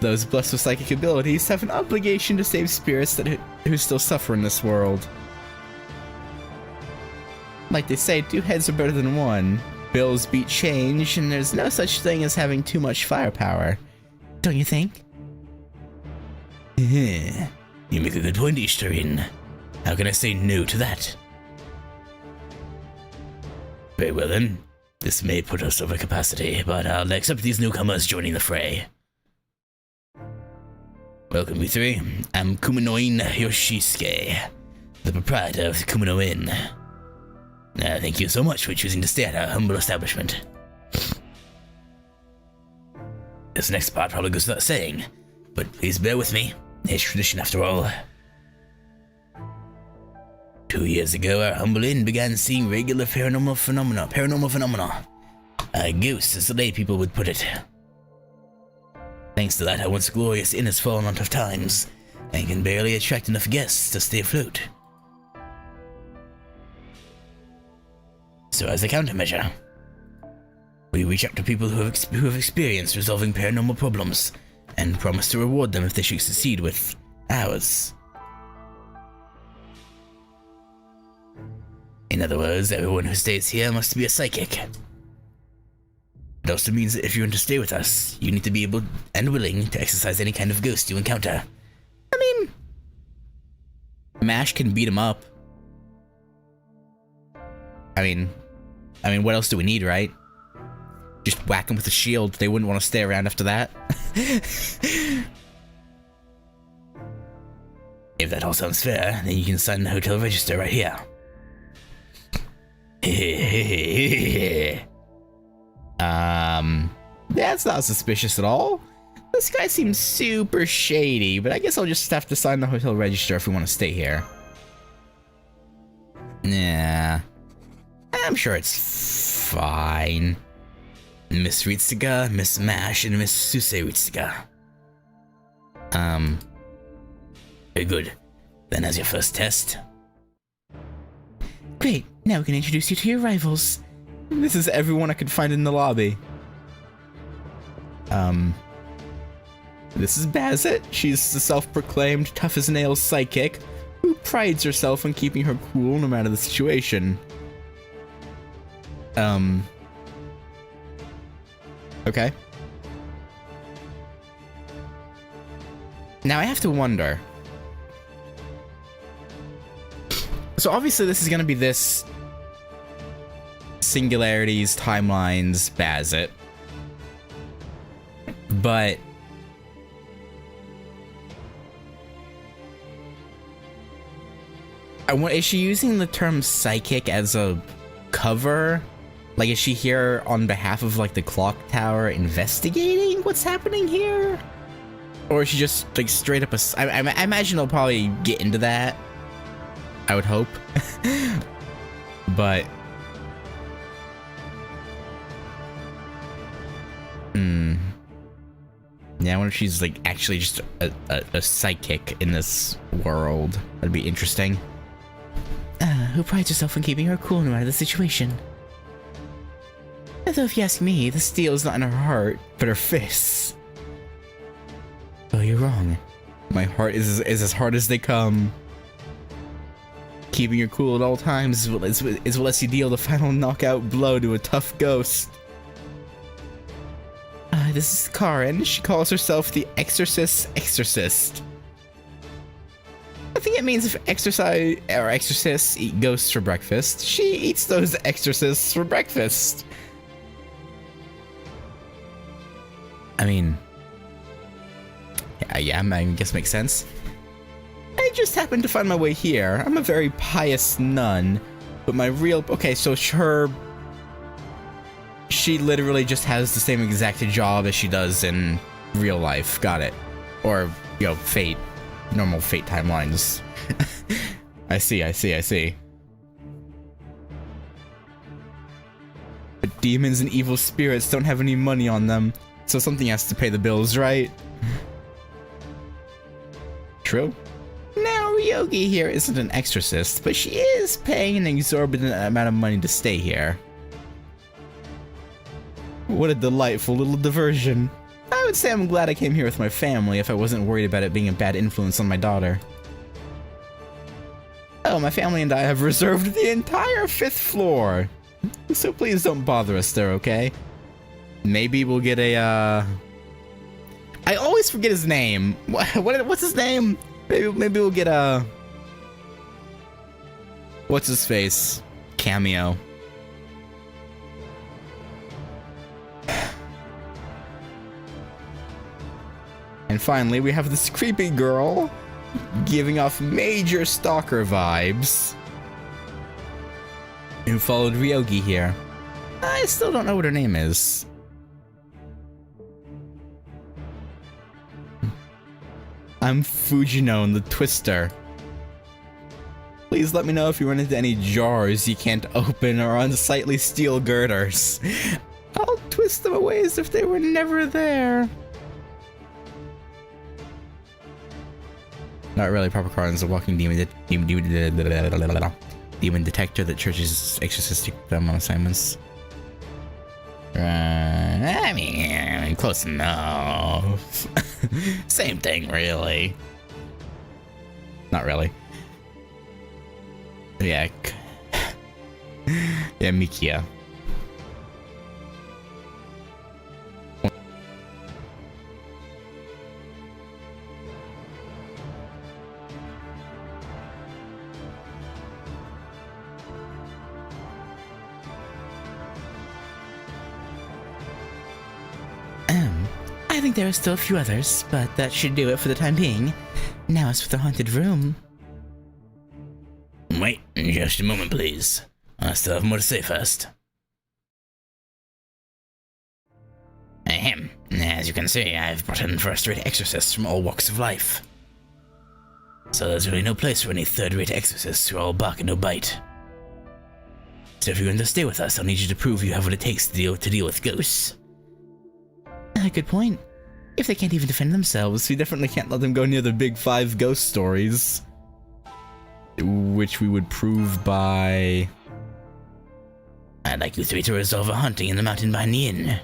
Those blessed with psychic abilities have an obligation to save spirits who still suffer in this world. Like they say, 2 heads are better than 1. Bills beat change, and there's no such thing as having too much firepower. Don't you think? You make a good point, Ishtarin. How can I say no to that? Very well then. This may put us over capacity, but I'll accept these newcomers joining the fray. Welcome, you three. I'm Kumano Yoshisuke, the proprietor of the Kumano Inn. Thank you so much for choosing to stay at our humble establishment. This next part probably goes without saying, but please bear with me. It's tradition after all. 2 years ago, our humble inn began seeing regular paranormal phenomena. Ghosts, as the lay people would put it. Thanks to that, our once glorious inn has fallen on tough times, and can barely attract enough guests to stay afloat. So as a countermeasure, we reach out to people who have experienced resolving paranormal problems, and promise to reward them if they should succeed with ours. In other words, everyone who stays here must be a psychic. It also means that if you want to stay with us, you need to be able and willing to exorcise any kind of ghost you encounter. I mean, Mash can beat him up. I mean, what else do we need, right? Just whack him with a shield. They wouldn't want to stay around after that. If that all sounds fair, then you can sign the hotel register right here. That's not suspicious at all. This guy seems super shady, but I guess I'll just have to sign the hotel register if we want to stay here. Nah. I'm sure it's fine. Miss Ritsuga, Miss Mash, and Miss Suse Ritsuga. Very good. Then as your first test. Great, now we can introduce you to your rivals. This is everyone I could find in the lobby. This is Bazet. She's the self-proclaimed tough-as-nails psychic who prides herself on keeping her cool no matter the situation. Okay. Now I have to wonder. So obviously this is gonna be this singularities, timelines, Bazet. But is she using the term psychic as a cover? Like, is she here on behalf of, like, the clock tower investigating what's happening here? Or is she just, like, straight up I imagine they'll probably get into that. I would hope. But yeah, I wonder if she's, like, actually just a psychic in this world. That'd be interesting. Who prides herself on keeping her cool no matter the situation. Although if you ask me, the steel is not in her heart, but her fists. Oh, you're wrong. My heart is as hard as they come. Keeping her cool at all times is what lets you deal the final knockout blow to a tough ghost. This is Karen. She calls herself the Exorcist's Exorcist. I think it means if exorcists eat ghosts for breakfast, she eats those exorcists for breakfast. I mean, yeah, I guess makes sense. I just happened to find my way here. I'm a very pious nun, but my real... Okay, so she literally just has the same exact job as she does in real life. Got it. Or, you know, fate. Normal fate timelines. I see. But demons and evil spirits don't have any money on them, so something has to pay the bills, right? True. Now, Ryogi here isn't an exorcist, but she is paying an exorbitant amount of money to stay here. What a delightful little diversion. I would say I'm glad I came here with my family if I wasn't worried about it being a bad influence on my daughter. Oh, my family and I have reserved the entire 5th floor. So please don't bother us there, okay? Maybe we'll get a, I always forget his name. What's his name? Maybe we'll get a... What's his face? Cameo. And finally, we have this creepy girl giving off major stalker vibes, who followed Ryogi here. I still don't know what her name is. I'm Fujino, the Twister. Please let me know if you run into any jars you can't open or unsightly steel girders. I'll twist them away as if they were never there. Not really. Proper card is a walking demon detector that churches exorcists keep them on assignments. I mean, close enough. Same thing, really. Not really. Yeah. Yeah, Mikia. I think there are still a few others, but that should do it for the time being. Now as for the haunted room. Wait just a moment, please. I still have more to say first. Ahem. As you can see, I've brought in first-rate exorcists from all walks of life. So there's really no place for any third-rate exorcists who are all bark and no bite. So if you're going to stay with us, I'll need you to prove you have what it takes to deal with ghosts. Good point. If they can't even defend themselves, we definitely can't let them go near the big 5 ghost stories. Which we would prove by... I'd like you 3 to resolve a haunting in the mountain behind the inn.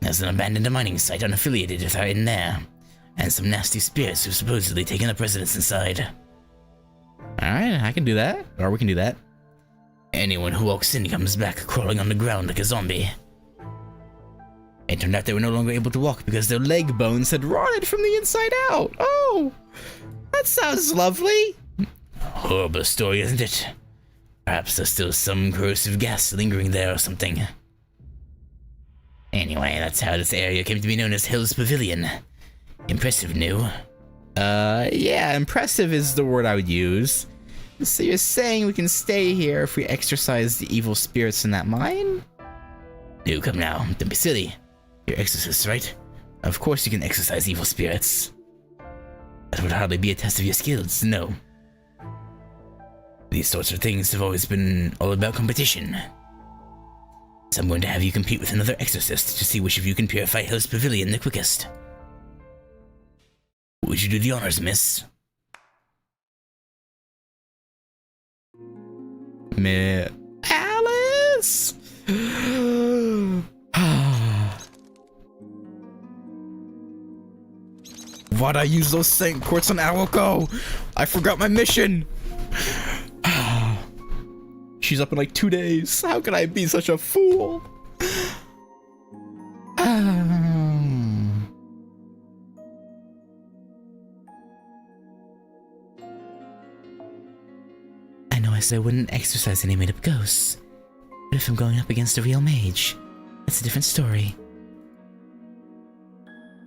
There's an abandoned mining site unaffiliated with our inn there, and some nasty spirits who've supposedly taken up residence inside. Alright, I can do that. Or we can do that. Anyone who walks in comes back crawling on the ground like a zombie. It turned out they were no longer able to walk because their leg bones had rotted from the inside out. Oh, that sounds lovely. Horrible story, isn't it? Perhaps there's still some corrosive gas lingering there or something. Anyway, that's how this area came to be known as Hell's Pavilion. Impressive, no? Yeah, impressive is the word I would use. So you're saying we can stay here if we exorcise the evil spirits in that mine? No, come now, don't be silly. You're exorcists, right? Of course you can exorcise evil spirits. That would hardly be a test of your skills, no. These sorts of things have always been all about competition. So I'm going to have you compete with another exorcist to see which of you can purify Hell's Pavilion the quickest. Would you do the honors, miss? Alice! Why'd I use those saint quartz on Awako? I forgot my mission! She's up in like 2 days. How could I be such a fool? I know I said I wouldn't exercise any made-up ghosts, but if I'm going up against a real mage, that's a different story.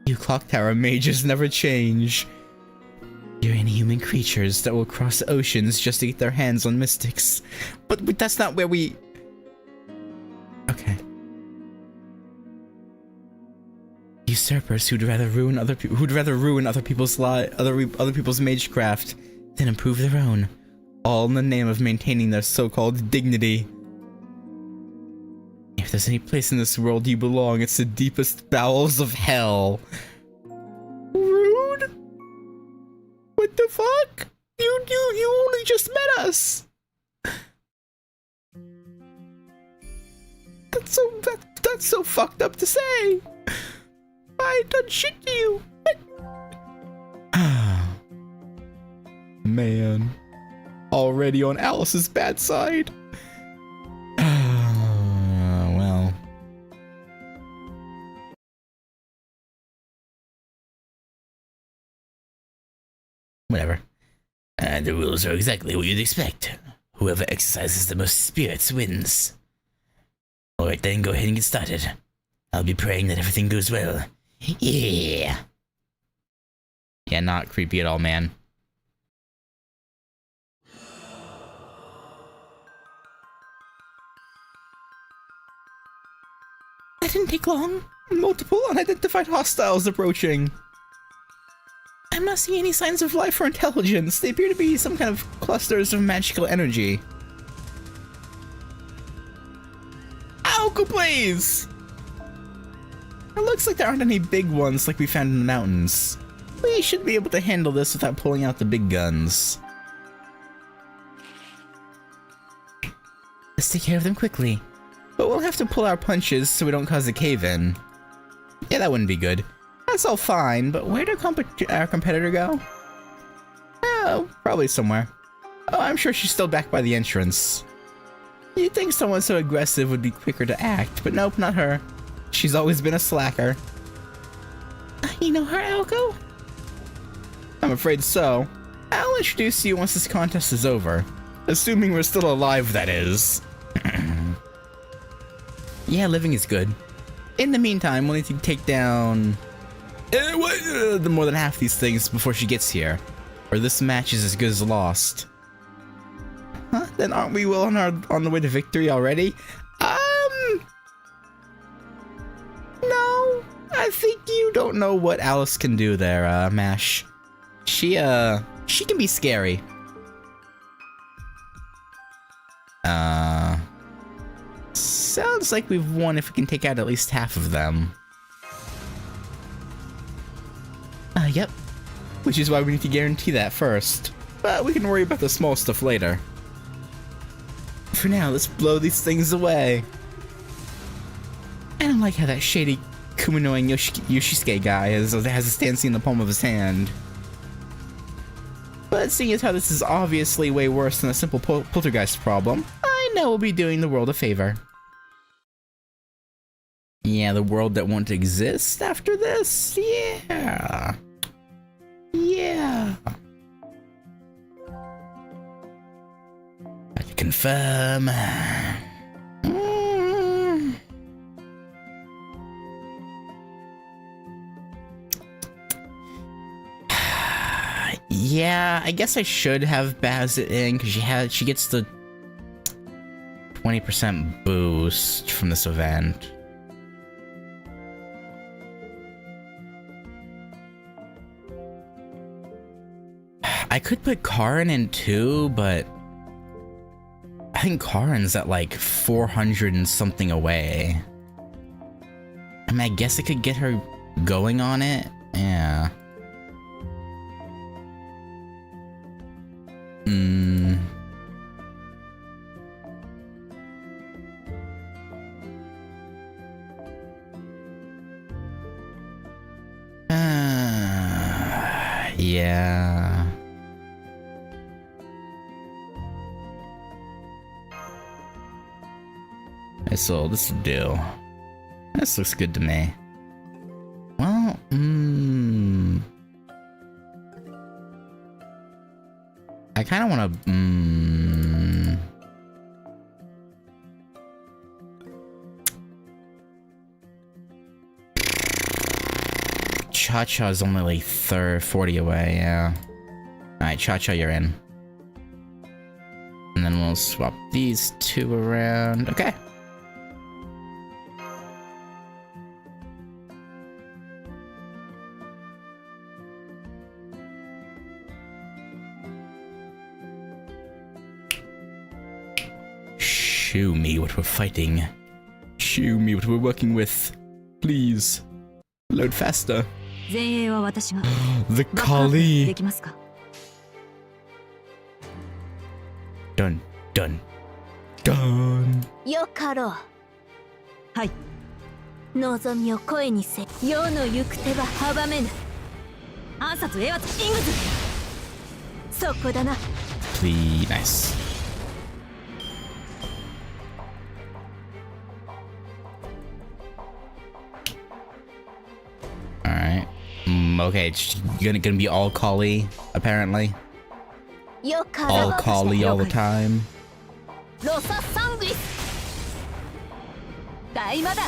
You clock tower mages never change. You're inhuman creatures that will cross oceans just to get their hands on mystics. But that's not where we... Okay. Usurpers who'd rather ruin other people's other people's magecraft than improve their own, all in the name of maintaining their so-called dignity. If there's any place in this world you belong, it's the deepest bowels of hell. Rude? What the fuck? You only just met us. That's That's so fucked up to say. I done shit to you. Man. Already on Alice's bad side. Well. Whatever. The rules are exactly what you'd expect. Whoever exercises the most spirits wins. Alright then, go ahead and get started. I'll be praying that everything goes well. Yeah. Yeah, not creepy at all, man. That didn't take long. Multiple unidentified hostiles approaching. I'm not seeing any signs of life or intelligence. They appear to be some kind of clusters of magical energy. Alco, please! It looks like there aren't any big ones like we found in the mountains. We should be able to handle this without pulling out the big guns. Let's take care of them quickly. But we'll have to pull our punches so we don't cause a cave-in. Yeah, that wouldn't be good. That's all fine, but where did our competitor go? Oh, probably somewhere. Oh, I'm sure she's still back by the entrance. You'd think someone so aggressive would be quicker to act, but nope, not her. She's always been a slacker. You know her, Alco? I'm afraid so. I'll introduce you once this contest is over. Assuming we're still alive, that is. Yeah, living is good. In the meantime, we'll need to take down more than half these things before she gets here, or this match is as good as lost. Huh? Then aren't we well on the way to victory already? No. I think you don't know what Alice can do there, Mash. She can be scary. Sounds like we've won if we can take out at least half of them. Yep. Which is why we need to guarantee that first. But we can worry about the small stuff later. For now, let's blow these things away. I don't like how that shady Kumano and Yoshisuke guy has a stance in the palm of his hand. But seeing as how this is obviously way worse than a simple poltergeist problem, I know we'll be doing the world a favor. Yeah, the world that won't exist after this? Yeah. Yeah. I can confirm. Yeah, I guess I should have Baz it in because she gets the 20% boost from this event. I could put Karin in too, but I think Karin's at like 400 and something away. I mean, I guess I could get her going on it. Yeah. Yeah. So this will do. This looks good to me. Well, I kind of want to. Cha-Cha is only like 40 away, yeah. Alright, Cha-Cha, you're in. And then we'll swap these two around. Okay. Show me what we're fighting. Show me what we're working with. Please. Load faster. The Kali. Dun, dun, dun. よかろう。はい。望みを声にせ世の行く手は阻めぬ暗殺栄圧イングズそこだな Please, nice. Alright. Okay, it's gonna be all Kali, apparently. All Kali all the time. ロサ・サングリス大魔弾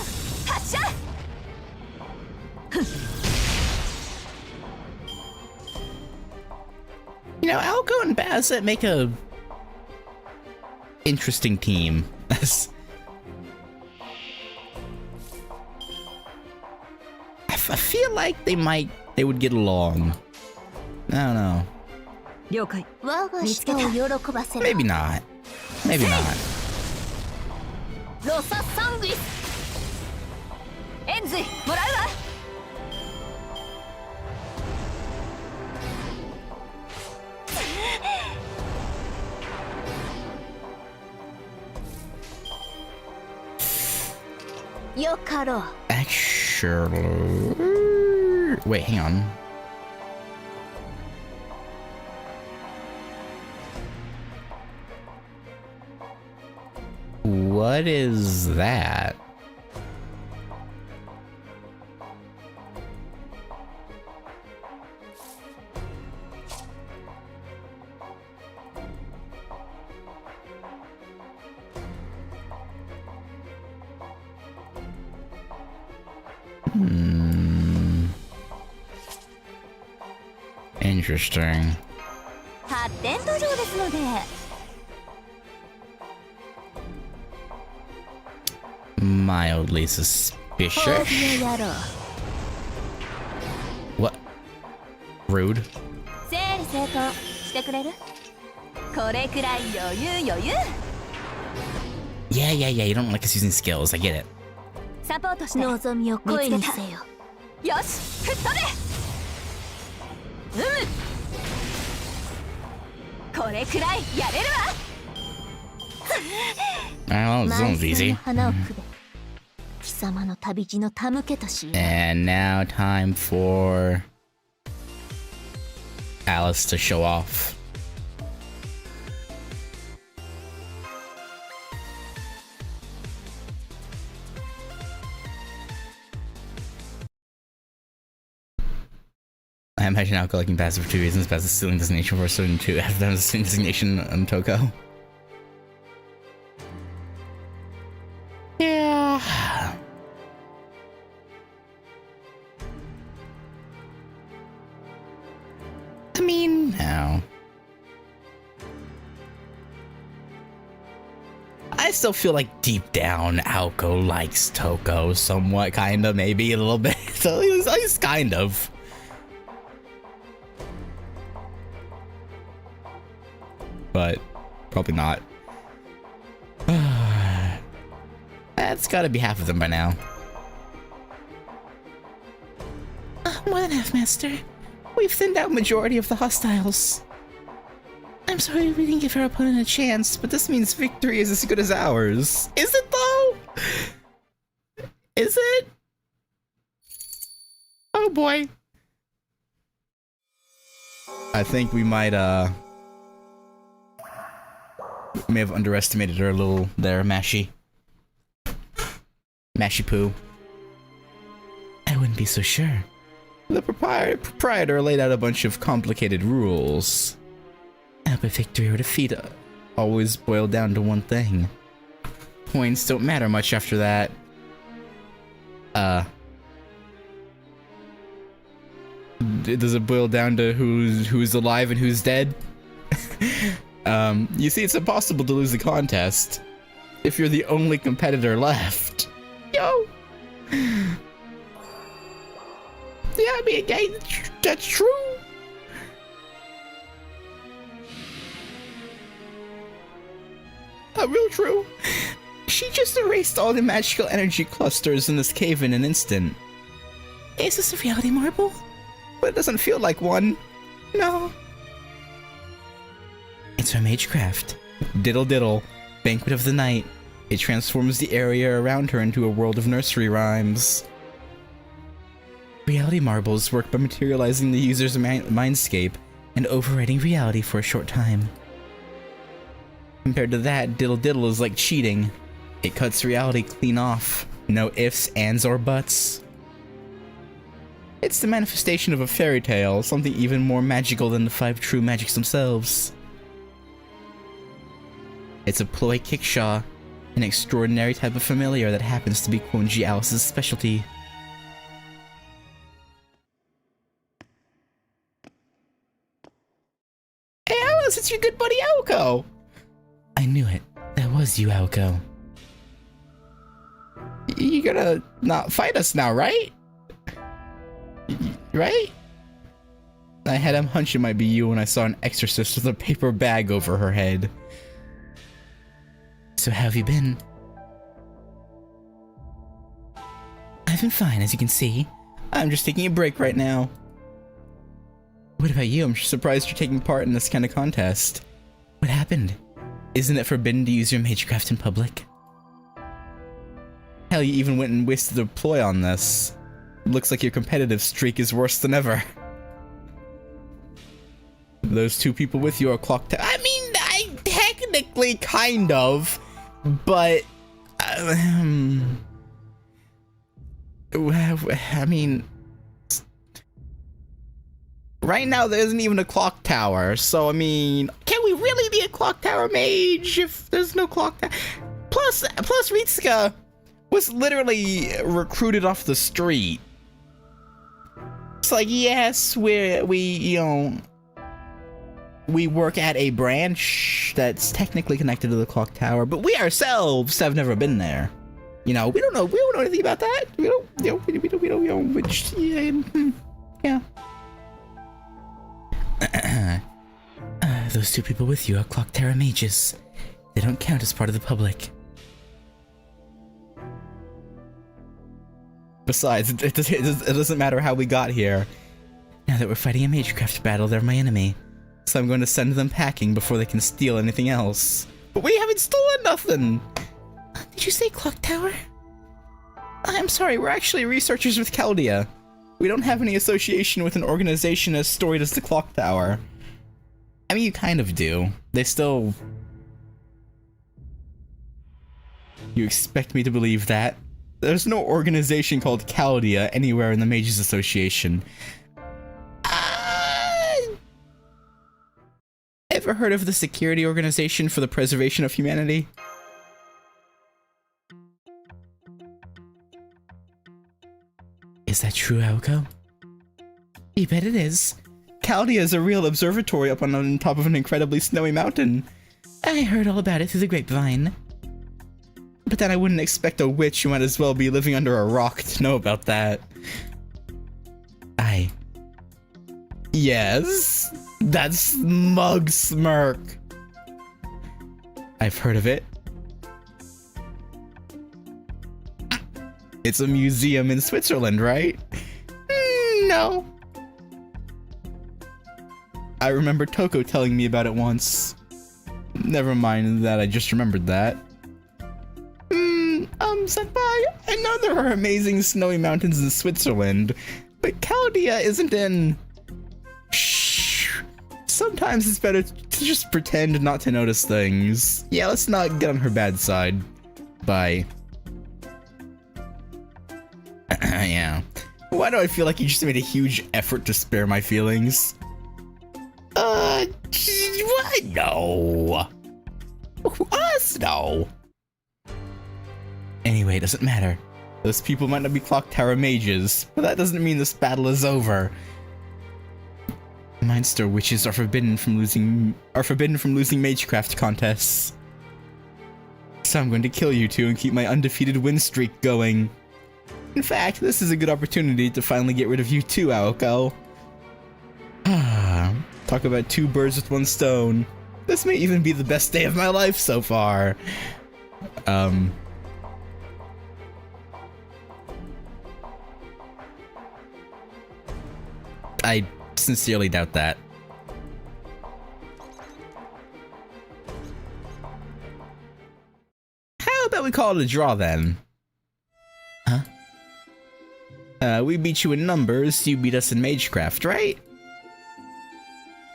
発射 You know, Alco and Bassett make a interesting team. I feel like they would get along. I don't know. 了解我が人を喜ばせる Maybe not. Maybe not. ロサ・サングリスエンズイもらうわよかろう Actually, wait, hang on. What is that? Interesting. 発展途上ですので Mildly suspicious. やろう What? Rude. 整理整頓してくれるこれくらい余裕 Yeah, you don't like us using skills. I get it. サポートして望みを声にせよよし吹っ飛べこれくらいやれるわ Well, this one's easy. 花をくべ貴様の旅路の手向けとし And now time for Alice to show off. I imagine Alco liking passive for 2 reasons. Passive stealing designation for certain 2 after that was stealing designation on Toko. Yeah. I mean, no. I still feel like deep down Alco likes Toko somewhat, kinda, maybe a little bit. So at least kind of. But probably not. That's gotta be half of them by now. More than half, Master. We've thinned out majority of the hostiles. I'm sorry we didn't give our opponent a chance, but this means victory is as good as ours. Is it though? Is it? Oh boy. I think we might may have underestimated her a little there, Mashy. Mashy Poo. I wouldn't be so sure. The proprietor laid out a bunch of complicated rules. But victory or defeat always boiled down to one thing. Points don't matter much after that. Does it boil down to who's alive and who's dead? You see, it's impossible to lose the contest if you're the only competitor left. Yo! Yeah, I mean, again, that's true. Real true. She just erased all the magical energy clusters in this cave in an instant. Is this a reality marble? But it doesn't feel like one. No. It's from Magecraft. Diddle diddle. Banquet of the night. It transforms the area around her into a world of nursery rhymes. Reality marbles work by materializing the user's mindscape and overwriting reality for a short time. Compared to that, Diddle Diddle is like cheating. It cuts reality clean off. No ifs, ands, or buts. It's the manifestation of a fairy tale, something even more magical than the 5 true magics themselves. It's a ploy kickshaw, an extraordinary type of familiar that happens to be Quonji Alice's specialty. Hey Alice, it's your good buddy Aoko! I knew it. That was you, Aoko. You're gonna not fight us now, right? Right? I had a hunch it might be you when I saw an exorcist with a paper bag over her head. So how have you been? I've been fine, as you can see. I'm just taking a break right now. What about you? I'm surprised you're taking part in this kind of contest. What happened? Isn't it forbidden to use your magecraft in public? Hell, you even went and wasted a ploy on this. Looks like your competitive streak is worse than ever. Those 2 people with you are clocked. I mean, I technically kind of, but I mean, right now there isn't even a clock tower, so I mean, can we really be a clock tower mage if there's no clock tower? Plus Ritsuka was literally recruited off the street. It's like, yes, we work at a branch that's technically connected to the clock tower, but we ourselves have never been there. You know, we don't know anything about that. We don't, which, yeah. Those 2 people with you are clock tower mages. They don't count as part of the public. Besides, it doesn't matter how we got here. Now that we're fighting a magecraft battle, they're my enemy. So I'm going to send them packing before they can steal anything else. But we haven't stolen nothing! Did you say clock tower? I'm sorry, we're actually researchers with Chaldea. We don't have any association with an organization as storied as the clock tower. I mean, you kind of do. They still... You expect me to believe that? There's no organization called Chaldea anywhere in the Mages Association. Ever heard of the Security Organization for the Preservation of Humanity? Is that true, Aoko? You bet it is. Chaldea is a real observatory up on top of an incredibly snowy mountain. I heard all about it through the grapevine. But then I wouldn't expect a witch who might as well be living under a rock to know about that. Yes? That smug smirk. I've heard of it. It's a museum in Switzerland, right? No. I remember Toko telling me about it once. Never mind that, I just remembered that. Senpai, I know there are amazing snowy mountains in Switzerland, but Chaldea isn't in... Shh. Sometimes it's better to just pretend not to notice things. Yeah, let's not get on her bad side. Bye. Yeah. Why do I feel like you just made a huge effort to spare my feelings? What? No. Us? No. Anyway, it doesn't matter. Those people might not be clock tower mages, but that doesn't mean this battle is over. Mindster witches are forbidden from losing magecraft contests. So I'm going to kill you two and keep my undefeated win streak going. In fact, this is a good opportunity to finally get rid of you too, Aoko. Talk about 2 birds with 1 stone. This may even be the best day of my life so far. I sincerely doubt that. How about we call it a draw then? Huh? We beat you in numbers, you beat us in Magecraft, right?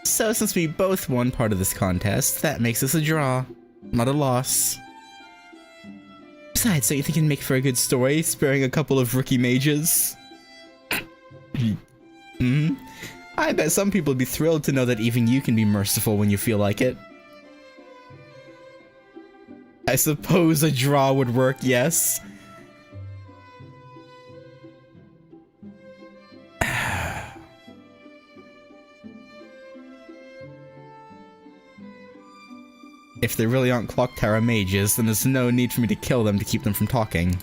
So since we both won part of this contest, that makes us a draw, not a loss. Besides, don't you think it'd make for a good story, sparing a couple of rookie mages? I bet some people would be thrilled to know that even you can be merciful when you feel like it. I suppose a draw would work, yes. If they really aren't Clock Tower mages, then there's no need for me to kill them to keep them from talking.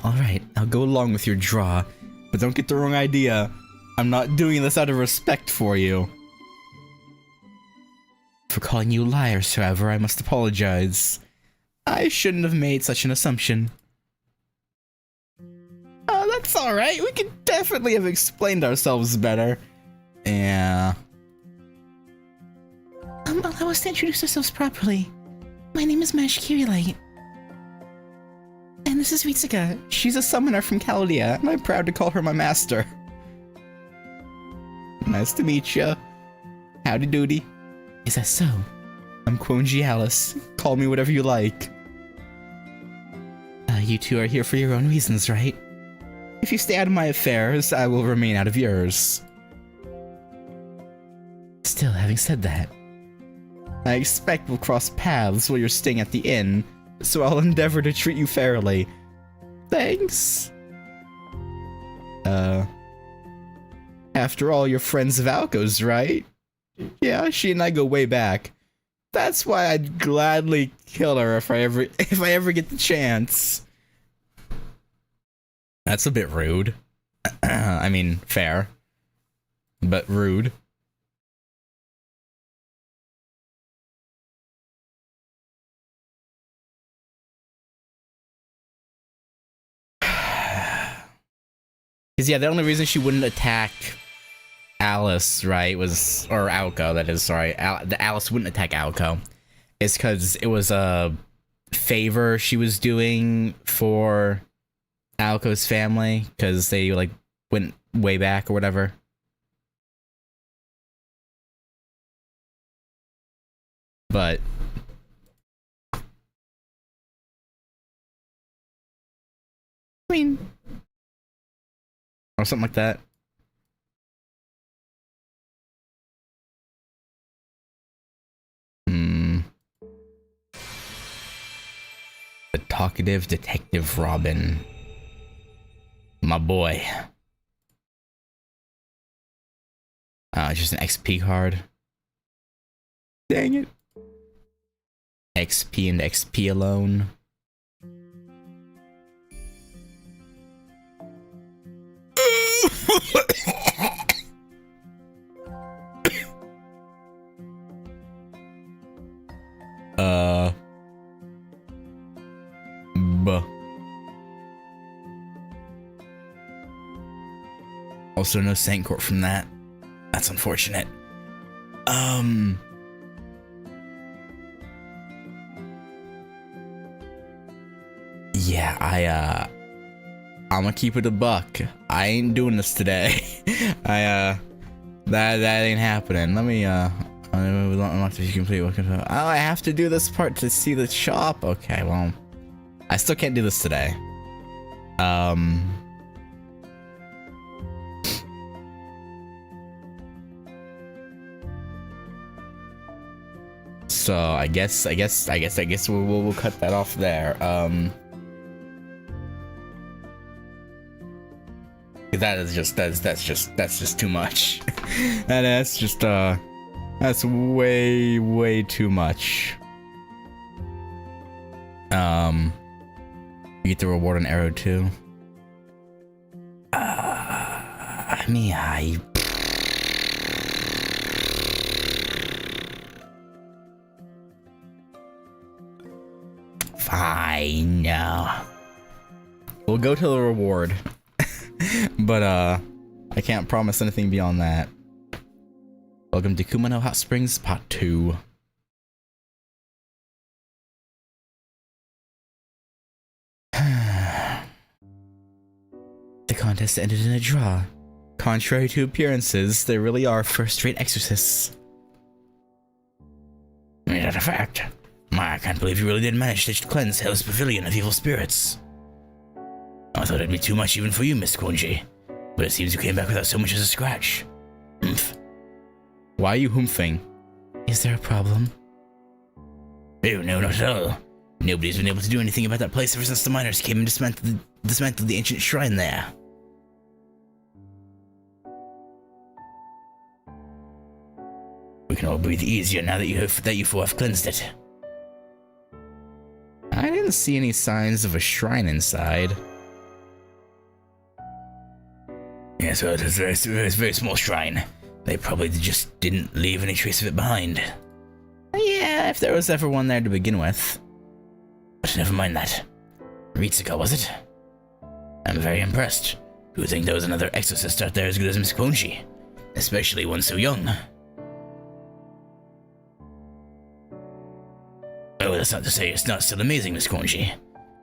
Alright, I'll go along with your draw, but don't get the wrong idea. I'm not doing this out of respect for you. For calling you liars, however, I must apologize. I shouldn't have made such an assumption. Oh, that's alright. We could definitely have explained ourselves better. Yeah. Allow us to introduce ourselves properly. My name is Mash Kirilight. And this is Ritsuka. She's a summoner from Chaldea, and I'm proud to call her my master. Nice to meet ya. Howdy doody. Is that so? I'm Quonji Alice. Call me whatever you like. You two are here for your own reasons, right? If you stay out of my affairs, I will remain out of yours. Still, having said that, I expect we'll cross paths while you're staying at the inn, so I'll endeavor to treat you fairly. Thanks. After all, you're friends of Alco's, right? Yeah, she and I go way back. That's why I'd gladly kill her if I ever get the chance. That's a bit rude. I mean, fair. But rude. Because, yeah, the only reason she wouldn't attack Alice, right, was... Or Alco, that is, sorry. Alice wouldn't attack Alco. Is because it was a favor she was doing for Alco's family. Because they, like, went way back or whatever. But... I mean... Or something like that. The talkative detective Robin. My boy. It's just an XP card. Dang it. XP and XP alone. Also no Sankort from that. That's unfortunate. Yeah, I'm gonna keep it a buck. I ain't doing this today. That ain't happening. Let me, unlock if you complete what can. Oh, I have to do this part to see the shop. Okay, well, I still can't do this today. So I guess we'll cut that off there. That's just too much. That's way too much. You get the reward on arrow too. I mean, fine. We'll go to the reward. But I can't promise anything beyond that. Welcome to Kumano Hot Springs Part 2. The contest ended in a draw. Contrary to appearances, they really are first-rate exorcists. Is that a fact? I can't believe you really did manage to cleanse Hell's Pavilion of evil spirits. I thought it'd be too much even for you, Miss Konji, but it seems you came back without so much as a scratch. Humph. Why are you humping? Is there a problem? Oh, no, not at all. Nobody's been able to do anything about that place ever since the miners came and dismantled the ancient shrine there. We can all breathe easier now that you four have cleansed it. I didn't see any signs of a shrine inside. Yes, well, it was a very small shrine. They probably just didn't leave any trace of it behind. Yeah, if there was ever one there to begin with. But never mind that. Ritsuka, was it? I'm very impressed. Who'd think there was another exorcist out there as good as Miss Konji? Especially one so young. Oh, that's not to say it's not still amazing, Miss Konji.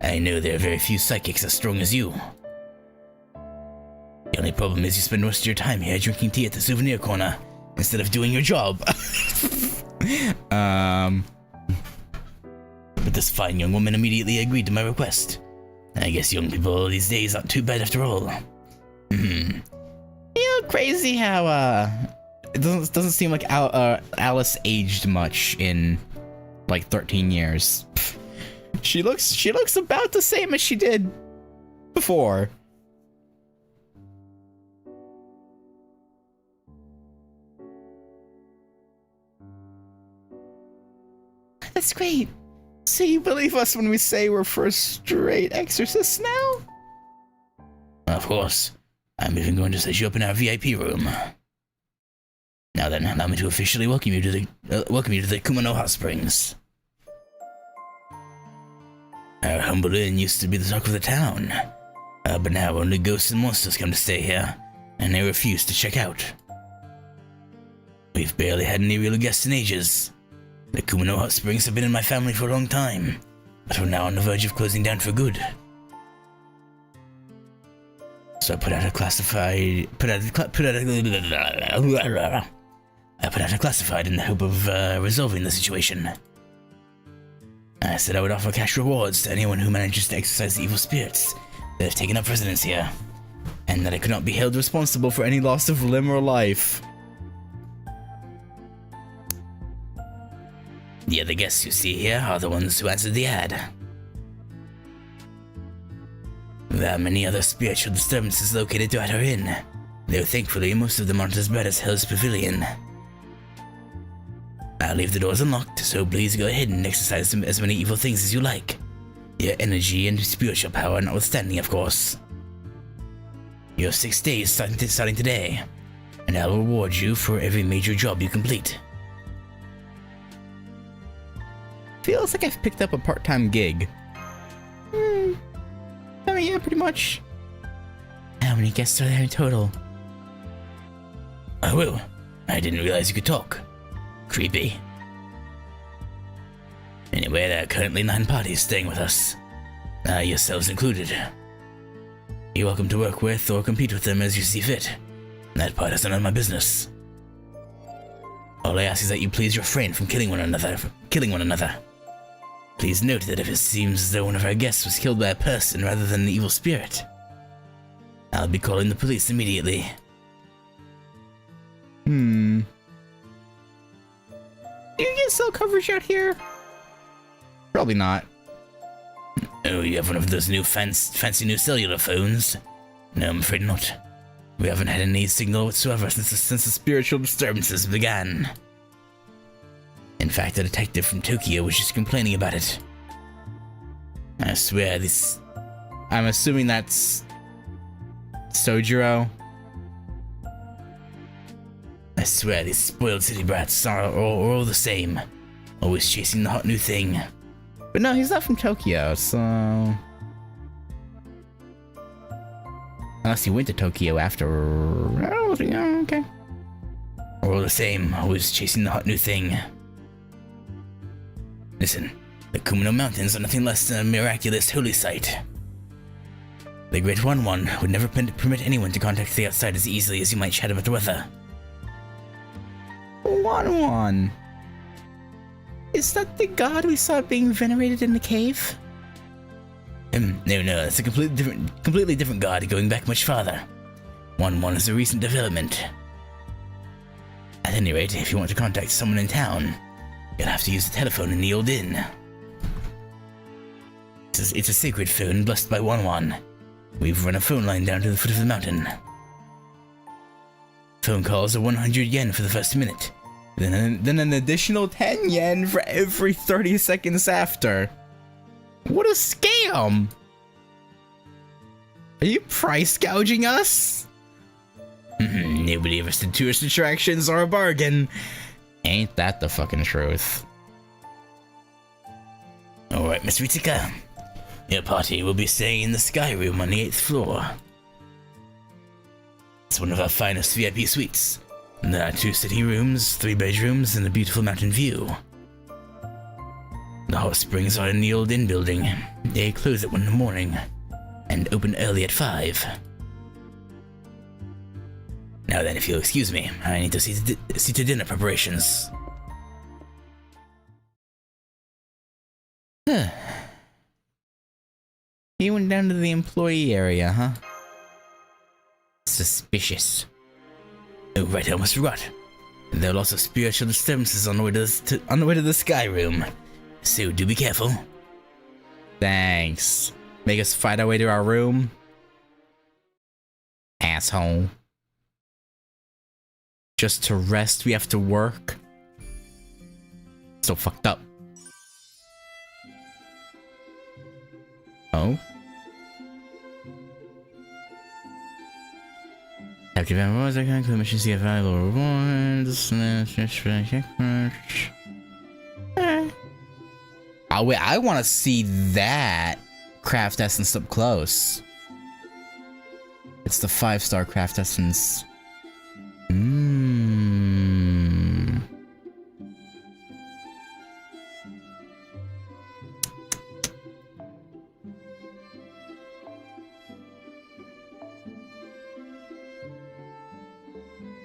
I know there are very few psychics as strong as you. The only problem is you spend most of your time here drinking tea at the souvenir corner instead of doing your job. But this fine young woman immediately agreed to my request. I guess young people these days aren't too bad after all. You know, crazy how it doesn't seem like Alice aged much in like 13 years. She looks about the same as she did before. That's great. So you believe us when we say we're first-rate exorcists now? Of course. I'm even going to set you up in our VIP room. Now then, allow me to officially welcome you to the Kumano Hot Springs. Our humble inn used to be the talk of the town, but now only ghosts and monsters come to stay here, and they refuse to check out. We've barely had any real guests in ages. The Kumano Hot Springs have been in my family for a long time, but we're now on the verge of closing down for good. So I put out a classified in the hope of resolving the situation. I said I would offer cash rewards to anyone who manages to exorcise the evil spirits that have taken up residence here, and that I could not be held responsible for any loss of limb or life. The other guests you see here are the ones who answered the ad. There are many other spiritual disturbances located throughout our inn, though thankfully most of them aren't as bad as Hell's Pavilion. I'll leave the doors unlocked, so please go ahead and exercise as many evil things as you like. Your energy and spiritual power notwithstanding, of course. You have 6 days starting today, and I'll reward you for every major job you complete. Feels like I've picked up a part-time gig. I mean, yeah, pretty much. How many guests are there in total? Oh, well, I didn't realize you could talk. Creepy. Anyway, there are currently 9 parties staying with us. Yourselves included. You're welcome to work with or compete with them as you see fit. That part is none of my business. All I ask is that you please refrain from killing one another. Please note that if it seems as though one of our guests was killed by a person rather than an evil spirit, I'll be calling the police immediately. Do you get cell coverage out here? Probably not. Oh, you have one of those new fancy new cellular phones? No, I'm afraid not. We haven't had any signal whatsoever since the spiritual disturbances began. In fact, a detective from Tokyo was just complaining about it. I swear this... I'm assuming that's... Sojiro? I swear these spoiled city brats are all the same. Always chasing the hot new thing. But no, he's not from Tokyo, so... Unless he went to Tokyo after... Oh, yeah, okay. We're all the same, always chasing the hot new thing. Listen, the Kumano Mountains are nothing less than a miraculous holy site. The Great One would never permit anyone to contact the outside as easily as you might chat about the weather. One. Is that the god we saw being venerated in the cave? No, it's a completely different god going back much farther. One is a recent development. At any rate, if you want to contact someone in town, you'll have to use the telephone in the old inn. It's a sacred phone blessed by Wan. We've run a phone line down to the foot of the mountain. Phone calls are 100 yen for the first minute. Then an additional 10 yen for every 30 seconds after. What a scam! Are you price gouging us? Nobody ever said tourist attractions are a bargain. Ain't that the fucking truth? Alright, Miss Ritsuka. Your party will be staying in the Sky Room on the 8th floor. It's one of our finest VIP suites. There are 2 city rooms, 3 bedrooms, and a beautiful mountain view. The hot springs are in the old inn building. They close at 1 in the morning and open early at 5. Now then, if you'll excuse me, I need to see to dinner preparations. You went down to the employee area, huh? Suspicious. Oh, right, I almost forgot. There are also spiritual disturbances on the way to the Sky Room, so do be careful. Thanks. Make us fight our way to our room? Asshole. Just to rest, we have to work? So fucked up. Oh? Active rewards, I can include missions to get valuable rewards. Oh wait, I want to see that craft essence up close. It's the 5-star craft essence.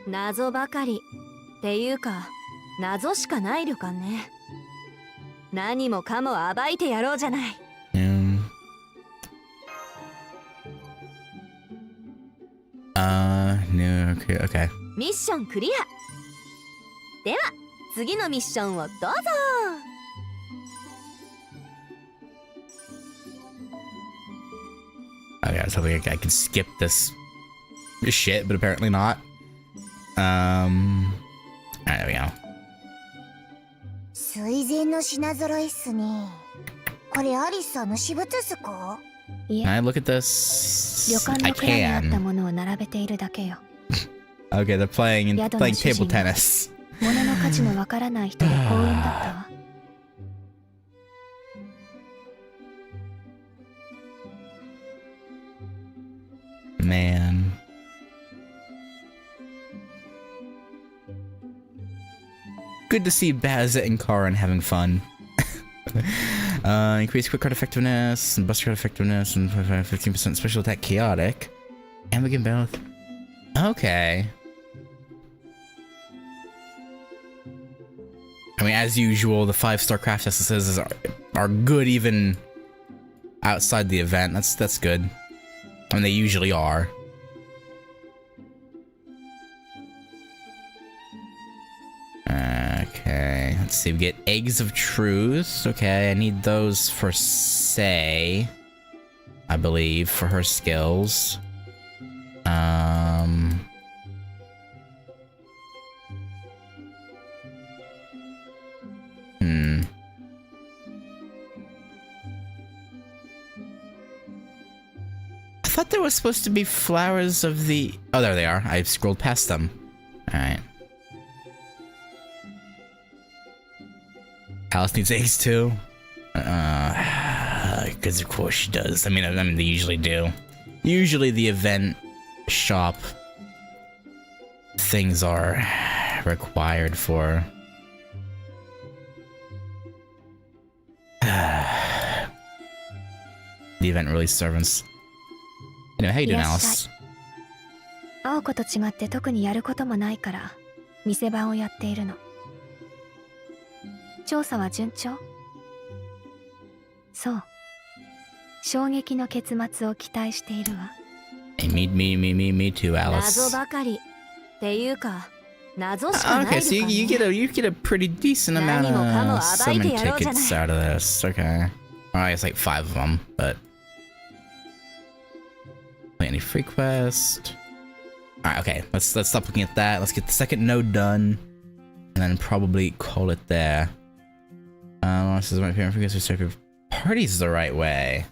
謎ばかりっていうか謎しかない旅館ね。何もかも暴いてやろうじゃない。No, okay. ミッションクリア。では次のミッションをどうぞ。Okay, I was hoping I could skip this shit, but apparently not. Alright, there we go. 水前の品揃いっすね。これアリスさんの私物っすか？ Can I look at this? 旅館 I の蔵にあった can. ものを並べているだけよ。 Okay, they're playing 宿の主人 table tennis. 物の価値のわからない人で幸運だったわ。Man. Good to see Bazza and Karin having fun. Increase quick card effectiveness, and buster card effectiveness, and 15% special attack chaotic. And we can both. Okay. I mean, as usual, the 5-star craft essences are good even outside the event. That's good. I mean, they usually are. Okay, let's see. We get Eggs of Truth. Okay, I need those for Sei, I believe, for her skills. I thought there was supposed to be flowers of the... Oh, there they are. I scrolled past them. Alright. Alice needs eggs too. Because of course she does. I mean, they usually do. Usually the event shop things are required for? The event release servants. Anyway, how you doing, Alice? 青子と違って特にやることもないから店番をやっているの。調査は順調？そう。衝撃の結末を期待しているわ。Hey, me too, Alice. 謎ばかりっていうか謎しかない Okay, so you get a pretty decent amount of summon tickets out of this. Okay. Alright, it's like 5 of them, but any free quest. Alright, okay. Let's stop looking at that. Let's get the second node done, and then probably call it there. This is my parent forgets to start your parties the right way.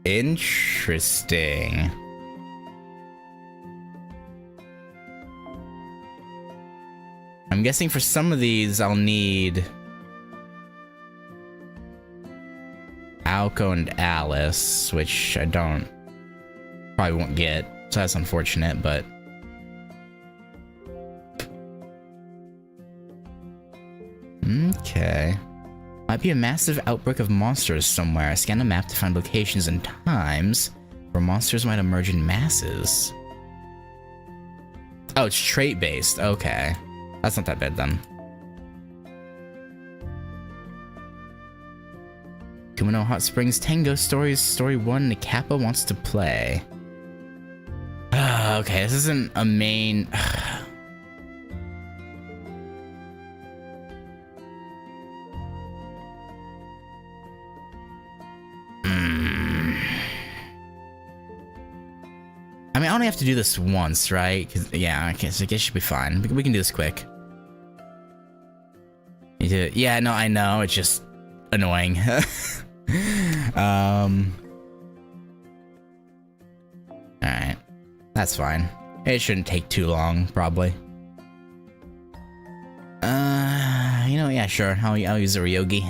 Interesting. I'm guessing for some of these I'll need Alco and Alice, which I probably won't get, so that's unfortunate, but okay. Might be a massive outbreak of monsters somewhere. Scan a map to find locations and times where monsters might emerge in masses. Oh, it's trait-based. Okay. That's not that bad then. Kumano Hot Springs Tango Stories Story 1 Nikappa wants to play. Okay, this isn't a main... I mean, I only have to do this once, right? Yeah, okay, so I guess it should be fine. We can do this quick. Yeah, no, I know, it's just annoying. Alright. That's fine. It shouldn't take too long, probably. You know, yeah, sure. I'll use a Ryogi.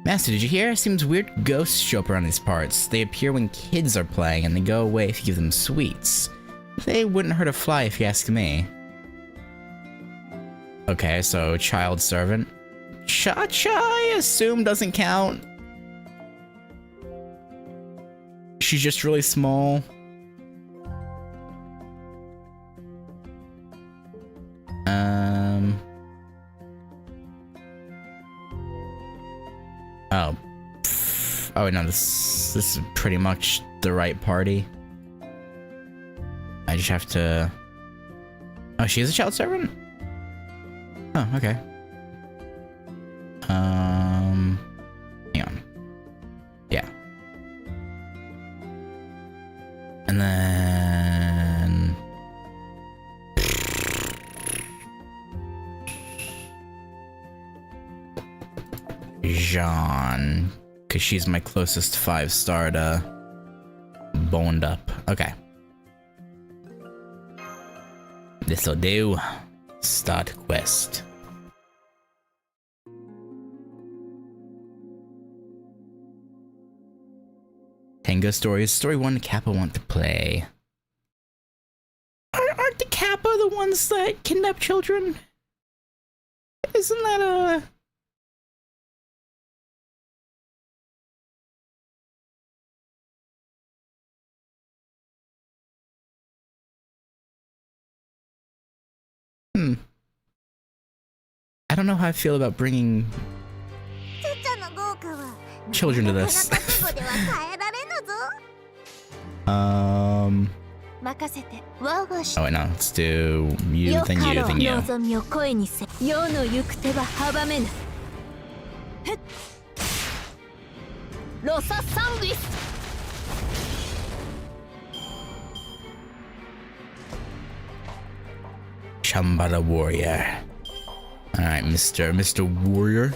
Master, did you hear? Seems weird ghosts show up around these parts. They appear when kids are playing, and they go away if you give them sweets. They wouldn't hurt a fly if you ask me. Okay, so child servant. GACHA, I assume, doesn't count. She's just really small. Oh. Oh, no, this is pretty much the right party. I just have to... Oh, she is a child servant? Oh, okay. Hang on. Yeah. And then... Jean, because she's my closest 5-star to boned up. Okay. This'll do. Start quest. Tango Stories, Story 1 Kappa want to play. Aren't the Kappa the ones that kidnap children? Isn't that a... I don't know how I feel about bringing children to this. Oh wait, no, let's do you, then you, then you. Shambhala Warrior. Alright, Mr. Warrior.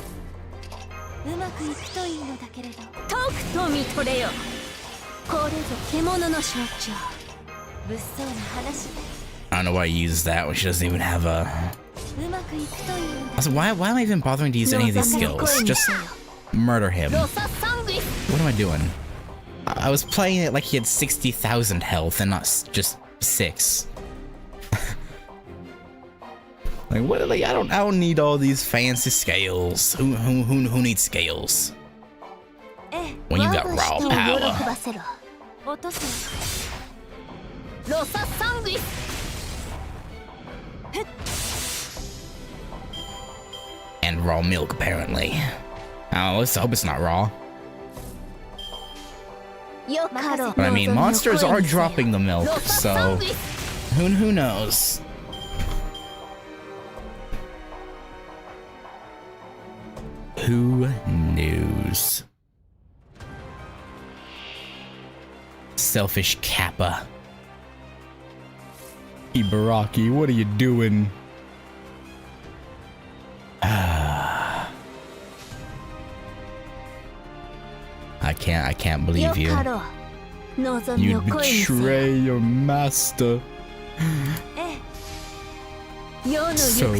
I don't know why I use that when she doesn't even have a... Also, why am I even bothering to use any of these skills? Just murder him. What am I doing? I was playing it like he had 60,000 health and not just 6. Like what? Like I don't need all these fancy scales. Who needs scales? When you got raw power. And raw milk, apparently. Oh, let's hope it's not raw. But I mean, monsters are dropping the milk, so who knows? Who knows? Selfish Kappa. Ibaraki, what are you doing? I can't believe you. You'd betray your master. So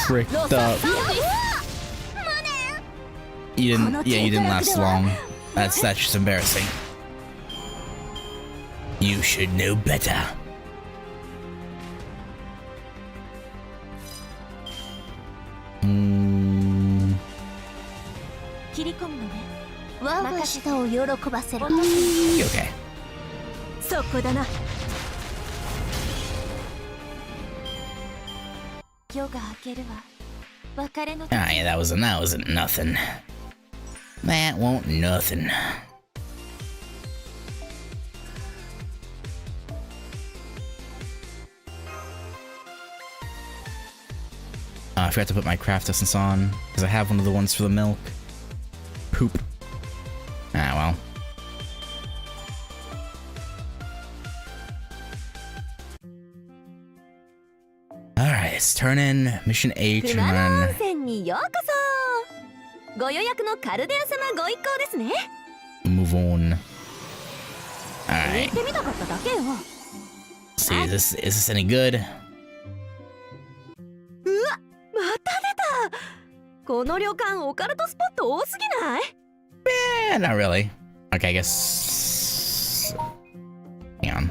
fricked up. You didn't last long. That's just embarrassing. You should know better. Okay. Ah, yeah, that wasn't nothing. That won't nothing. I forgot to put my craft essence on because I have one of the ones for the milk. Poop. Ah, well. Alright, let's turn in Mission 8 and then... move on. Alright. See, is this any good? Eh, not really. Okay, I guess... Hang on.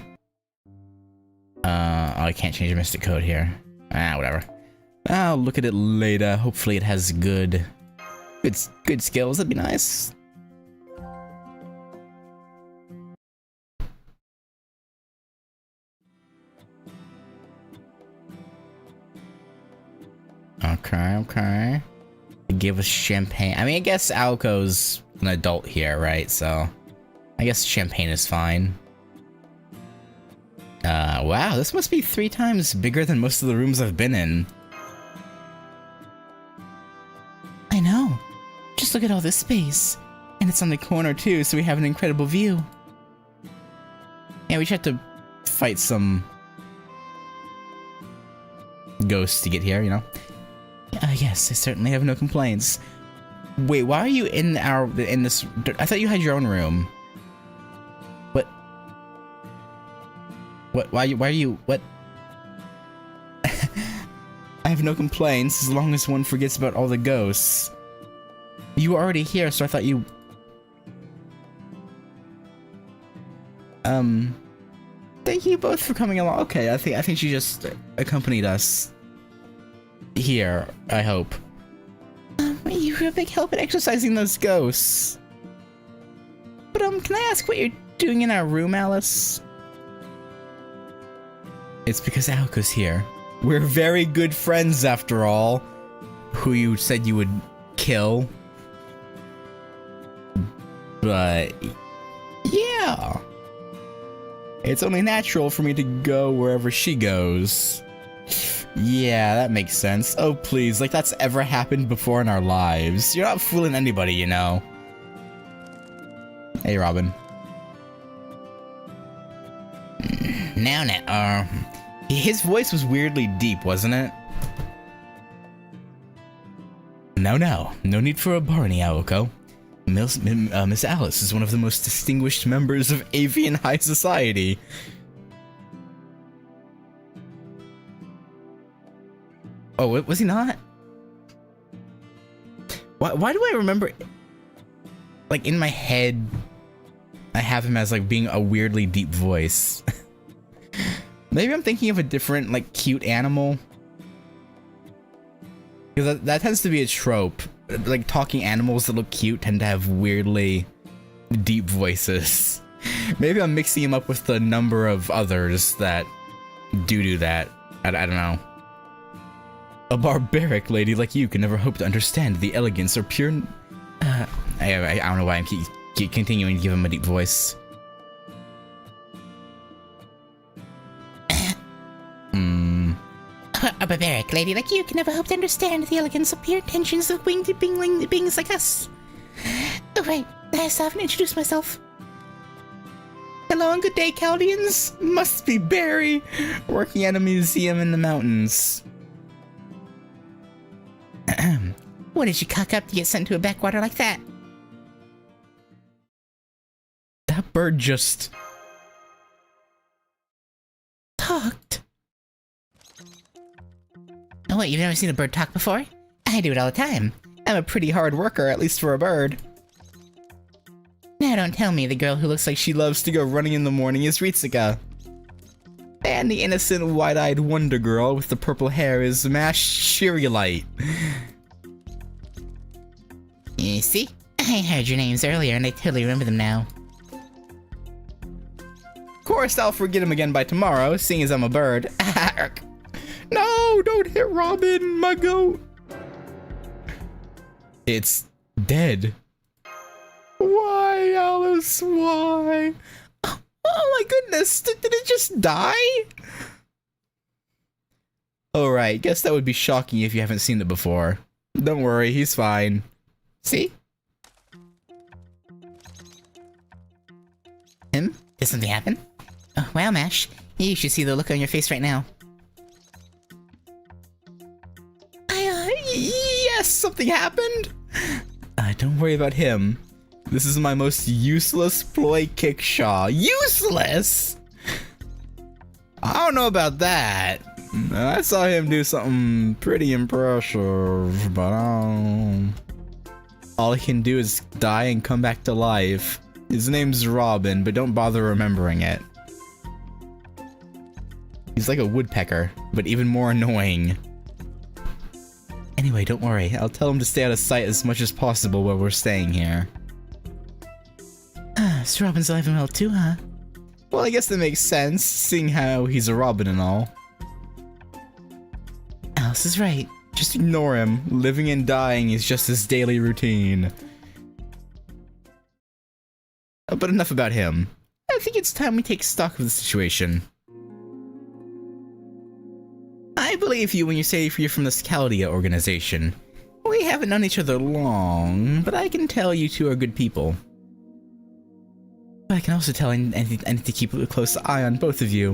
Oh, I can't change the mystic code here. Ah, whatever. I'll look at it later. Hopefully it has good skills. That'd be nice. Okay. Give us champagne. I mean, I guess Aoko's an adult here, right? So, I guess champagne is fine. Wow, this must be 3 times bigger than most of the rooms I've been in. I know. Just look at all this space. And it's on the corner too, so we have an incredible view. Yeah, we just had to fight some ghosts to get here, you know? Yes, I certainly have no complaints. Wait, why are you in this? I thought you had your own room. What? Why are you? What? I have no complaints as long as one forgets about all the ghosts. You were already here, so I thought you... Thank you both for coming along. Okay, I think she just accompanied us here, I hope. You were a big help in exercising those ghosts. But, can I ask what you're doing in our room, Alice? It's because Aoko's here. We're very good friends, after all. Who you said you would kill. But, yeah. It's only natural for me to go wherever she goes. Yeah, that makes sense. Oh, please, like that's ever happened before in our lives. You're not fooling anybody, you know. Hey, Robin. Now, his voice was weirdly deep, wasn't it? No need for a Barney, Aoko. Miss Alice is one of the most distinguished members of Avian High Society. Oh, was he not? Why do I remember, like, in my head, I have him as like being a weirdly deep voice. Maybe I'm thinking of a different like cute animal. Because that tends to be a trope. Like talking animals that look cute tend to have weirdly deep voices. Maybe I'm mixing him up with the number of others that do that. I don't know. A barbaric lady like you can never hope to understand the elegance or pure... I don't know why I'm keep continuing to give him a deep voice. A barbaric lady like you can never hope to understand the elegance of pure intentions of winged beings like us. Oh, right. I still haven't introduced myself. Hello and good day, Chaldeans. Must be Barry, working at a museum in the mountains. What did you cock up to get sent to a backwater like that? That bird just... talked. Oh, wait, you've never seen a bird talk before? I do it all the time. I'm a pretty hard worker, at least for a bird. Now don't tell me the girl who looks like She loves to go running in the morning is Ritsuka. And the innocent, wide-eyed wonder girl with the purple hair is Mash Shiriolite. You see? I heard your names earlier and I totally remember them now. Of course, I'll forget him again by tomorrow, seeing as I'm a bird. No, don't hit Robin, my goat. It's dead. Why, Alice? Why? Oh my goodness, did it just die? Alright, guess that would be shocking if you haven't seen it before. Don't worry, he's fine. See? Did something happen? Oh, wow, Mash. You should see the look on your face right now. Yes, something happened. Don't worry about him. This is my most useless ploy kickshaw. Useless? I don't know about that. I saw him do something pretty impressive, but all he can do is die and come back to life. His name's Robin, but don't bother remembering it. He's like a woodpecker, but even more annoying. Anyway, don't worry. I'll tell him to stay out of sight as much as possible while we're staying here. So Robin's alive and well too, huh? Well, I guess that makes sense, seeing how he's a Robin and all. Alice is right. Just ignore him. Living and dying is just his daily routine. But enough about him. I think it's time we take stock of the situation. I believe you when you say you're from the Scaldia organization. We haven't known each other long, but I can tell you two are good people. But I can also tell I need to keep a close eye on both of you.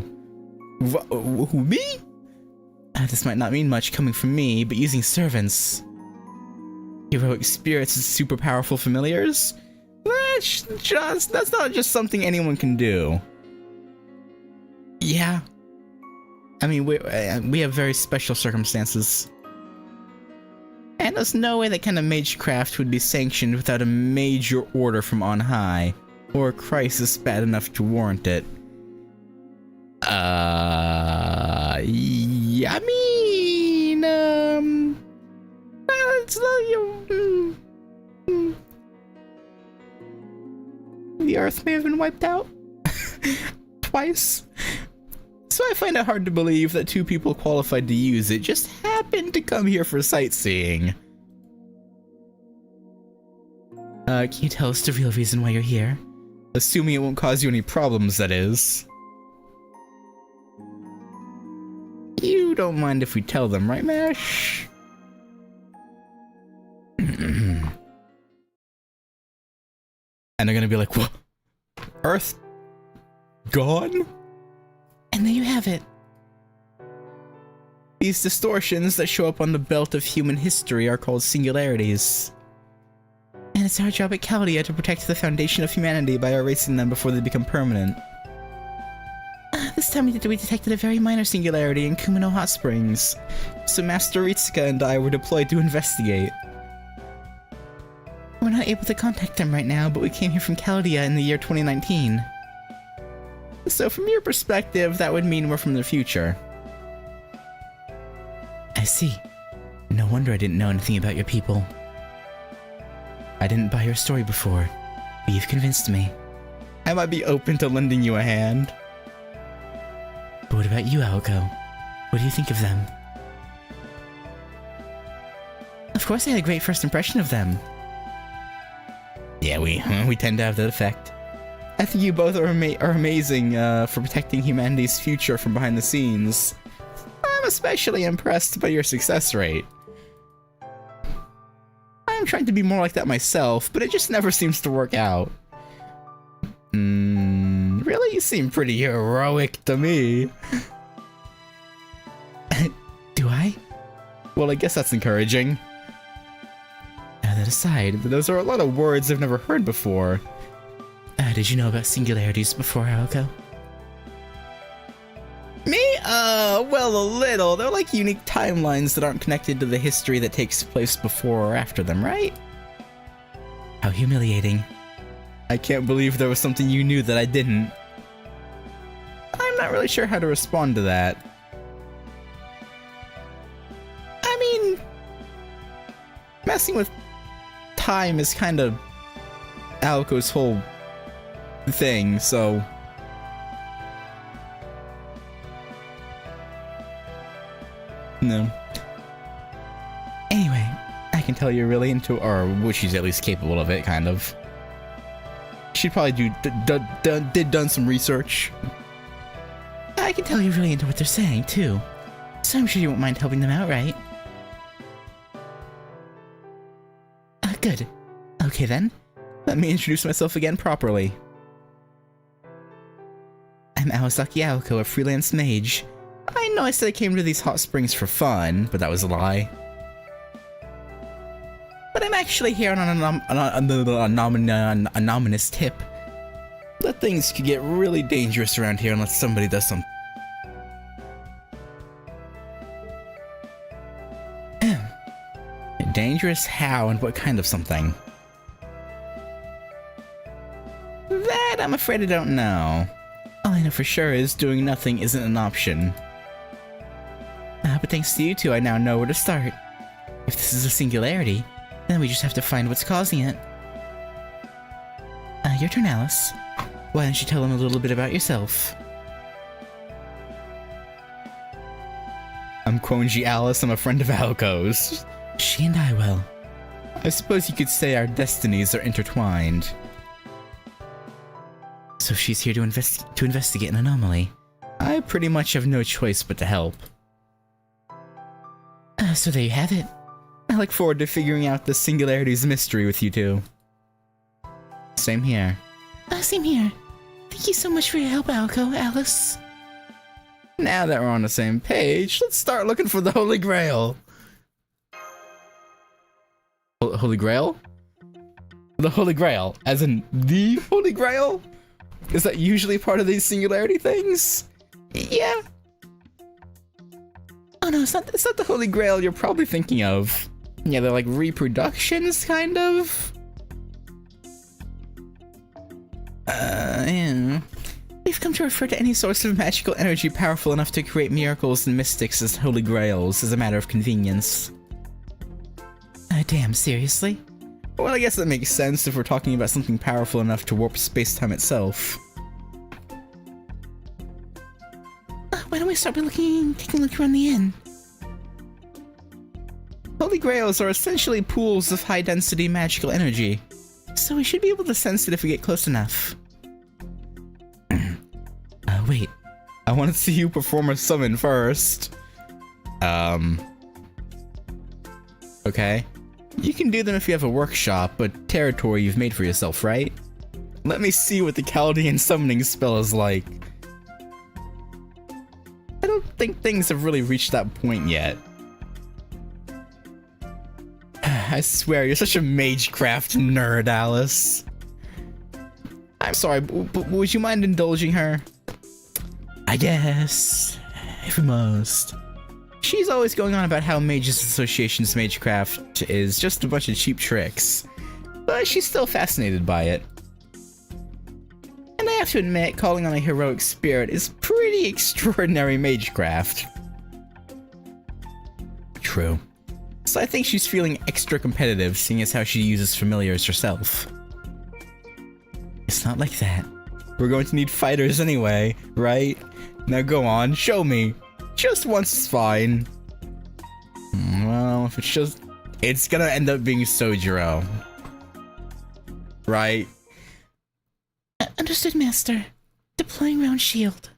Who, me? This might not mean much coming from me, but using servants, heroic spirits as super powerful familiars? That's not just something anyone can do. Yeah. I mean, we have very special circumstances. And there's no way that kind of magecraft would be sanctioned without a major order from on high, or a crisis bad enough to warrant it. Yeah, I mean, it's the Earth may have been wiped out twice. So I find it hard to believe that two people qualified to use it just happened to come here for sightseeing. Can you tell us the real reason why you're here? Assuming it won't cause you any problems, that is. You don't mind if we tell them, right, Mash? And they're gonna be like, what? Earth gone? And there you have it. These distortions that show up on the belt of human history are called singularities. And it's our job at Chaldea to protect the foundation of humanity by erasing them before they become permanent. This time we detected a very minor singularity in Kumano Hot Springs, so Master Ritsuka and I were deployed to investigate. We're not able to contact them right now, but we came here from Chaldea in the year 2019. So from your perspective, that would mean we're from the future. I see. No wonder I didn't know anything about your people. I didn't buy your story before, but you've convinced me. I might be open to lending you a hand. But what about you, Aoko? What do you think of them? Of course I had a great first impression of them. Yeah, we tend to have that effect. I think you both are amazing for protecting humanity's future from behind the scenes. I'm especially impressed by your success rate. I'm trying to be more like that myself, but it just never seems to work out. Really? You seem pretty heroic to me. Do I? Well, I guess that's encouraging. That aside, those are a lot of words I've never heard before. Did you know about singularities before, Aoko? Me? Well, a little. They're like unique timelines that aren't connected to the history that takes place before or after them, right? How humiliating. I can't believe there was something you knew that I didn't. I'm not really sure how to respond to that. I mean, messing with time is kind of Aoko's whole thing, so... No. Anyway, I can tell you're really into, or well, she's at least capable of it, kind of. She'd probably done some research. I can tell you're really into what they're saying, too. So I'm sure you won't mind helping them out, right? Good. Okay then. Let me introduce myself again properly. I'm Awasaki Aoko, a freelance mage. I know I said I came to these hot springs for fun, but that was a lie. But I'm actually here on an anonymous tip. That things could get really dangerous around here unless somebody does something. Dangerous how and what kind of something? That I'm afraid I don't know. All I know for sure is doing nothing isn't an option. But thanks to you two, I now know where to start. If this is a singularity, then we just have to find what's causing it. Your turn, Alice. Why don't you tell them a little bit about yourself? I'm Quonji Alice, I'm a friend of Aoko's. She and I will. I suppose you could say our destinies are intertwined. So she's here to investigate an anomaly. I pretty much have no choice but to help. So there you have it. I look forward to figuring out the singularity's mystery with you two. Same here. Same here. Thank you so much for your help, Aoko, Alice. Now that we're on the same page, let's start looking for the Holy Grail. Holy Grail? The Holy Grail, as in the Holy Grail? Is that usually part of these singularity things? Yeah. Oh no, it's not the Holy Grail you're probably thinking of. Yeah, they're like reproductions, kind of. Yeah. We've come to refer to any source of magical energy powerful enough to create miracles and mystics as Holy Grails as a matter of convenience. Damn, seriously? Well, I guess that makes sense if we're talking about something powerful enough to warp space-time itself. Why don't we start by taking a look around the inn? Holy Grails are essentially pools of high-density magical energy, so we should be able to sense it if we get close enough. Wait. I want to see you perform a summon first. Okay. You can do them if you have a workshop, but territory you've made for yourself, right? Let me see what the Chaldean summoning spell is like. I don't think things have really reached that point yet. I swear, you're such a magecraft nerd, Alice. I'm sorry, but would you mind indulging her? I guess, if we must. She's always going on about how Mages Association's magecraft is just a bunch of cheap tricks. but she's still fascinated by it. And I have to admit, calling on a heroic spirit is pretty extraordinary magecraft. True. So I think she's feeling extra competitive, seeing as how she uses familiars herself. It's not like that. We're going to need fighters anyway, right? Now go on, show me. Just once is fine. Well, if it's just... It's gonna end up being Sojiro. Right? Understood, Master. Deploying round shield.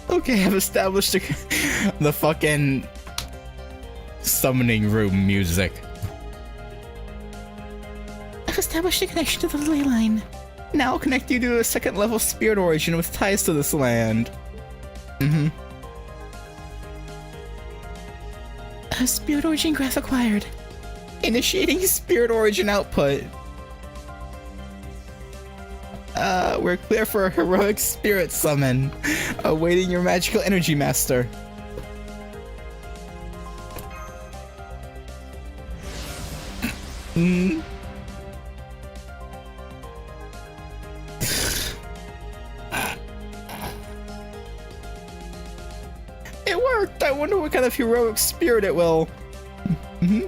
Okay, I've established the fucking summoning room music. I've established a connection to the ley line. Now I'll connect you to a second level spirit origin with ties to this land. Mm-hmm. Spirit origin graph acquired. Initiating spirit origin output. We're clear for a heroic spirit summon. Awaiting your magical energy master. Hmm. It worked! I wonder what kind of heroic spirit it will. Mm-hmm.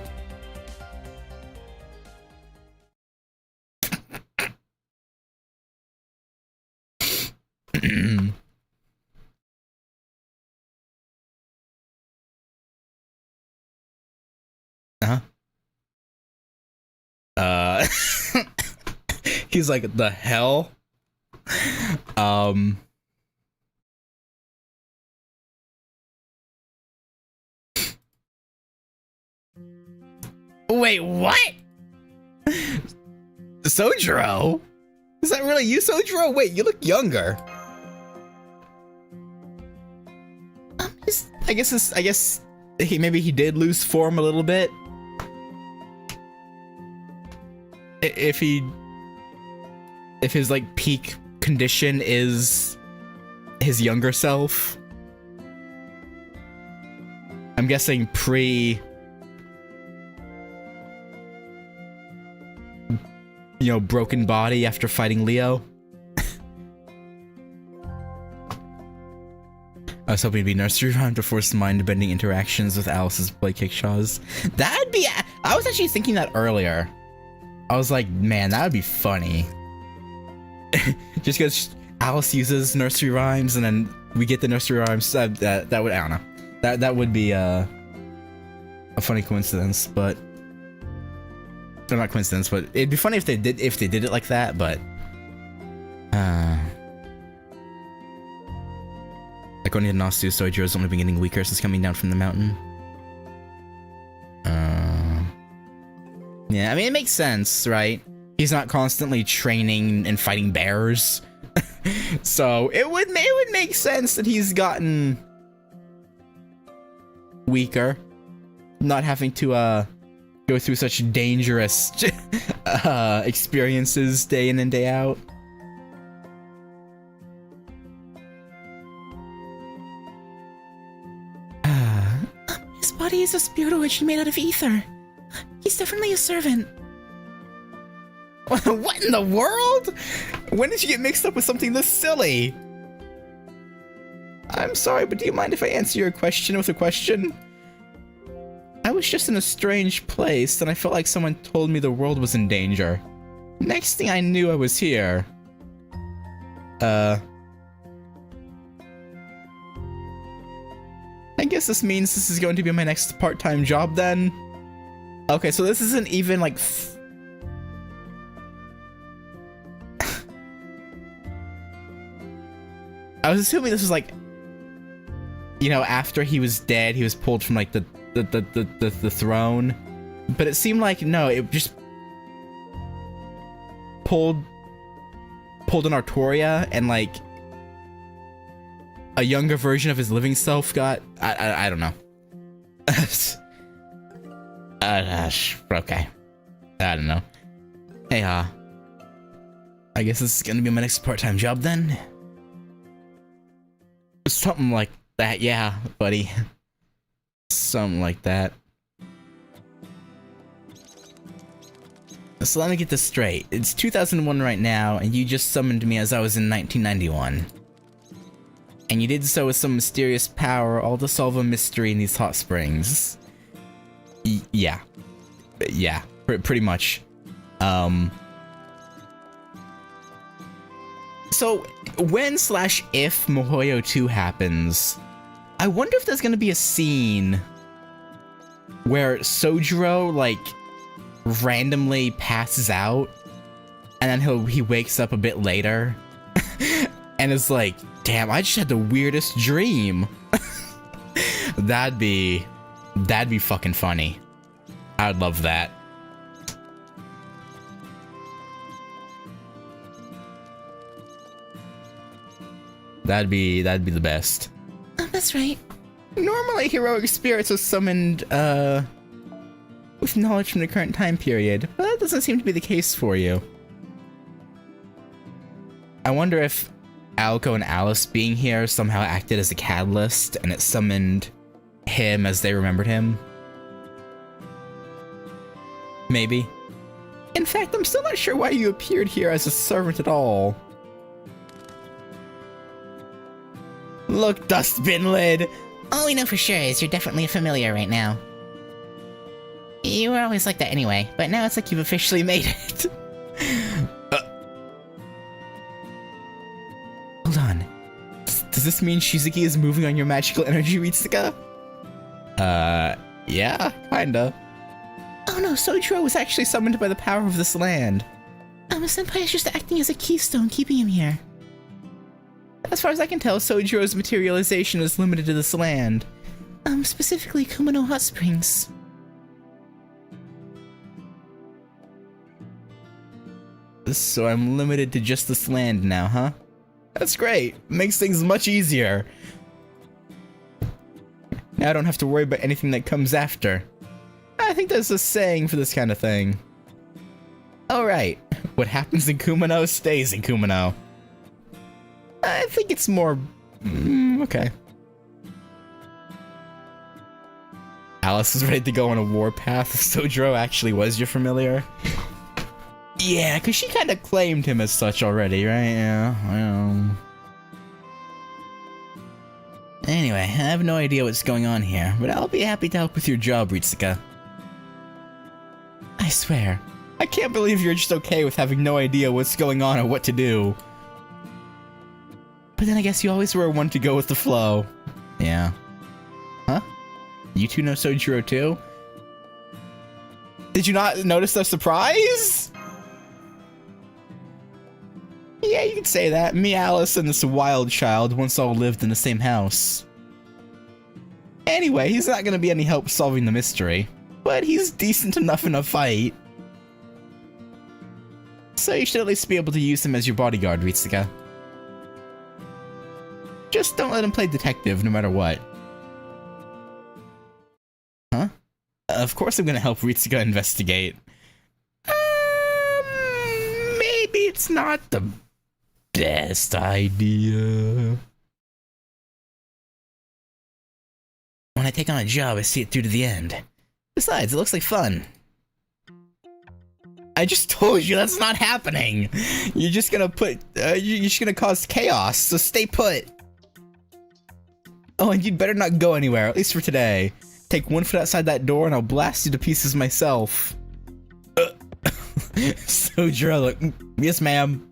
He's like, the hell? Wait, what? Sojiro? Is that really you, Sojiro? Wait, you look younger. I guess maybe he did lose form a little bit. If his like peak condition is his younger self. I'm guessing pre, you know, broken body after fighting Leo. I was hoping to be nursery rhyme to force mind-bending interactions with Alice's play kickshaws. That'd be... I was actually thinking that earlier. I was like, man, that would be funny. Just because Alice uses nursery rhymes and then we get the nursery rhymes, that would... I don't know. That would be a funny coincidence, but... Or not coincidence, but it'd be funny if they did it like that, but... According to Nasu, Sojiro's only been getting weaker since coming down from the mountain. Yeah, I mean, it makes sense, right? He's not constantly training and fighting bears. So, it would make sense that he's gotten weaker. Not having to, go through such dangerous, experiences day in and day out. His body is a spirit origin made out of ether. He's definitely a servant. What in the world? When did you get mixed up with something this silly? I'm sorry, but do you mind if I answer your question with a question? I was just in a strange place, and I felt like someone told me the world was in danger. Next thing I knew, I was here. I guess this means this is going to be my next part-time job then. Okay, so this isn't even like... I was assuming this was like... You know, after he was dead, he was pulled from like the throne. But it seemed like, no, it just... Pulled an Artoria and like... A younger version of his living self got... I don't know. Okay. I don't know. Hey, I guess this is gonna be my next part-time job then? Something like that, yeah, buddy. Something like that. So let me get this straight. It's 2001 right now, and you just summoned me as I was in 1991. And you did so with some mysterious power, all to solve a mystery in these hot springs. Yeah. Yeah, pretty much. So, when/if Mahoyo 2 happens, I wonder if there's gonna be a scene where Sojiro, like, randomly passes out, and then he wakes up a bit later, and is like, damn, I just had the weirdest dream. That'd be fucking funny. I'd love that. That'd be the best. Oh, that's right. Normally, heroic spirits are summoned, with knowledge from the current time period, but that doesn't seem to be the case for you. I wonder if Aoko and Alice being here somehow acted as a catalyst, and it summoned him as they remembered him. Maybe. In fact, I'm still not sure why you appeared here as a servant at all. Look, Dustbin Lid! All we know for sure is you're definitely a familiar right now. You were always like that anyway, but now it's like you've officially made it. Hold on. Does this mean Shizuki is moving on your magical energy, Ritsuka? Yeah, kinda. Oh no, Sojiro was actually summoned by the power of this land. Senpai is just acting as a keystone, keeping him here. As far as I can tell, Sojiro's materialization is limited to this land. Specifically Kumano Hot Springs. So I'm limited to just this land now, huh? That's great. Makes things much easier. Now I don't have to worry about anything that comes after. I think there's a saying for this kind of thing. Alright, what happens in Kumano stays in Kumano. I think it's more... okay. Alice is ready to go on a warpath if Sojiro actually was your familiar. Yeah, because she kind of claimed him as such already, right? Yeah, Anyway, I have no idea what's going on here, but I'll be happy to help with your job, Ritsuka. I swear, I can't believe you're just okay with having no idea what's going on or what to do. But then I guess you always were one to go with the flow. Yeah. Huh? You two know Sojiro too? Did you not notice the surprise? Yeah, you could say that. Me, Alice, and this wild child once all lived in the same house. Anyway, he's not gonna be any help solving the mystery, but he's decent enough in a fight. So you should at least be able to use him as your bodyguard, Ritsuka. Just don't let him play detective, no matter what. Huh? Of course I'm gonna help Ritsuka investigate. Maybe it's not the best idea. When I take on a job, I see it through to the end. Besides, it looks like fun. I just told you that's not happening. You're just gonna you're just gonna cause chaos, so stay put. Oh, and you'd better not go anywhere, at least for today. Take one foot outside that door and I'll blast you to pieces myself. Sojiro, look, yes ma'am.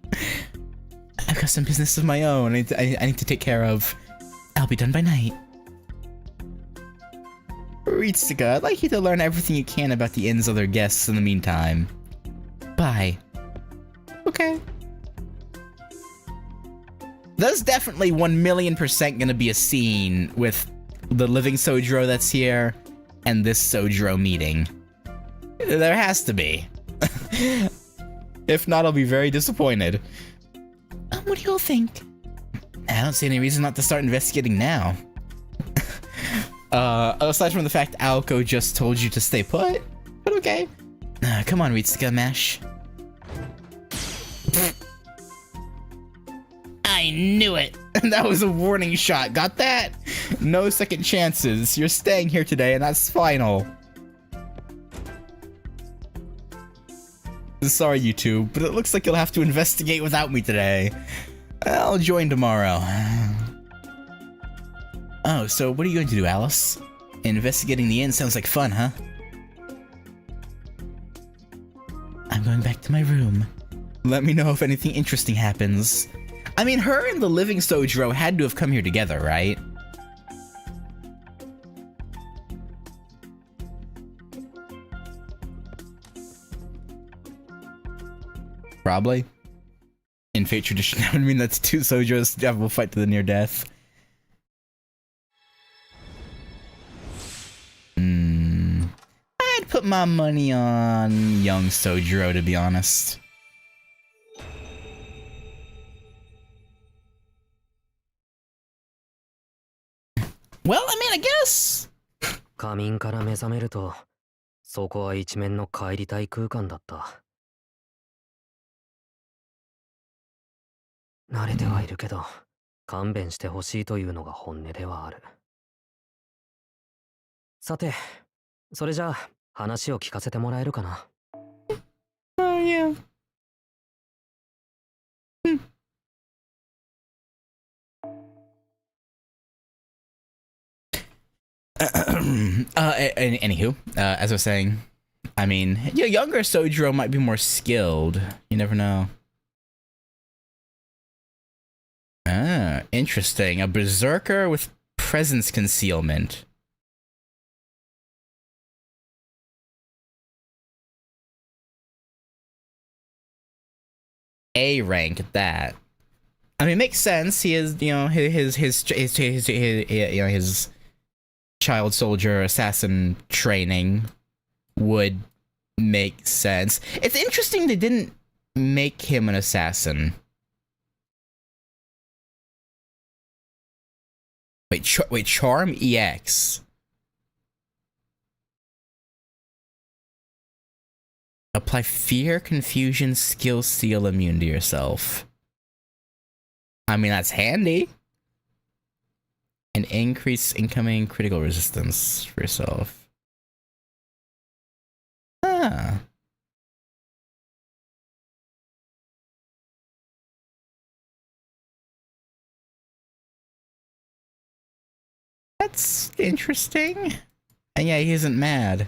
I've got some business of my own I need to take care of. I'll be done by night. Ritsuka, I'd like you to learn everything you can about the inn's other guests in the meantime. Bye. Okay. There's definitely 1,000,000% gonna be a scene with the living Sojiro that's here and this Sojiro meeting. There has to be. If not, I'll be very disappointed. What do you all think? I don't see any reason not to start investigating now. Aside from the fact Aoko just told you to stay put, but okay. Come on, Ritsuka, mash. I knew it! That was a warning shot, got that? No second chances. You're staying here today, and that's final. Sorry, YouTube, but it looks like you'll have to investigate without me today. I'll join tomorrow. Oh, so what are you going to do, Alice? Investigating the inn sounds like fun, huh? I'm going back to my room. Let me know if anything interesting happens. I mean, her and the living Sojiro had to have come here together, right? Probably. In Fate tradition, that would mean that's two Sojiros will fight to the near death. I'd put my money on young Sojiro, to be honest. Well, I mean, I guess. 仮眠から目覚めると、そこは一面の帰りたい空間だった。慣れてはいるけど、勘弁してほしいというのが本音ではある。さて、それじゃあ話を聞かせてもらえるかな。Oh, yeah. Anywho, as I was saying, I mean, yeah, younger Sojiro might be more skilled. You never know. Ah, interesting. A berserker with presence concealment. A rank at that. I mean, it makes sense. He is, you know, his you know, his child soldier assassin training would make sense. It's interesting they didn't make him an assassin. Wait, Charm EX. Apply fear, confusion, skill, seal, immune to yourself. I mean, that's handy. And increase incoming critical resistance for yourself. Ah. That's interesting. And yeah, he isn't mad.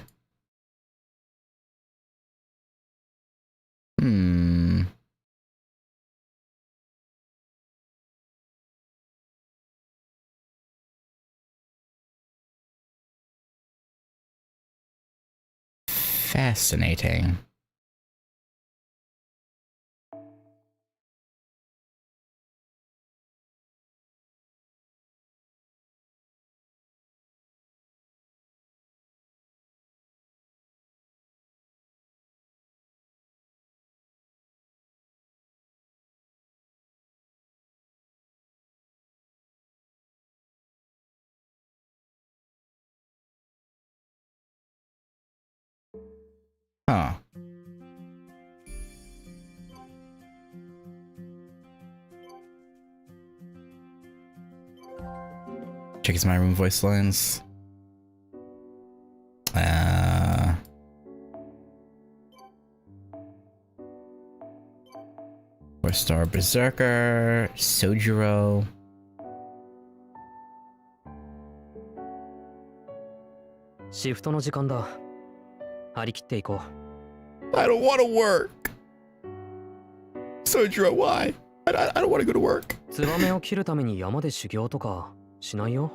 Fascinating. Huh. Check his my room voice lines. 4-star Berserker, Sojiro. Shift の時間だ。張り切っていこう。 I don't want to work. Sojiro, why? I don't want to go to work. ツバメを切るために山で修行とかしないよ。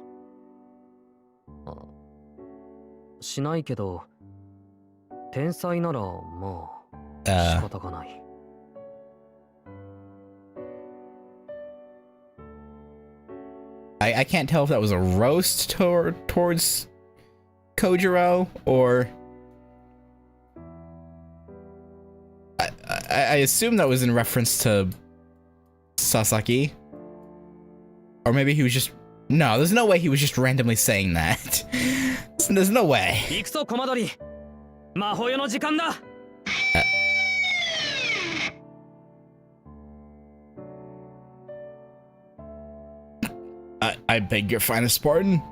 しないけど、天才ならまあ仕方がない。I can't tell if that was a roast towards Kojiro or I assume that was in reference to Sasaki, or maybe he was just no. There's no way he was just randomly saying that. There's no way. 行くぞコマドリ。マホヨの時間だ。I beg your finest pardon.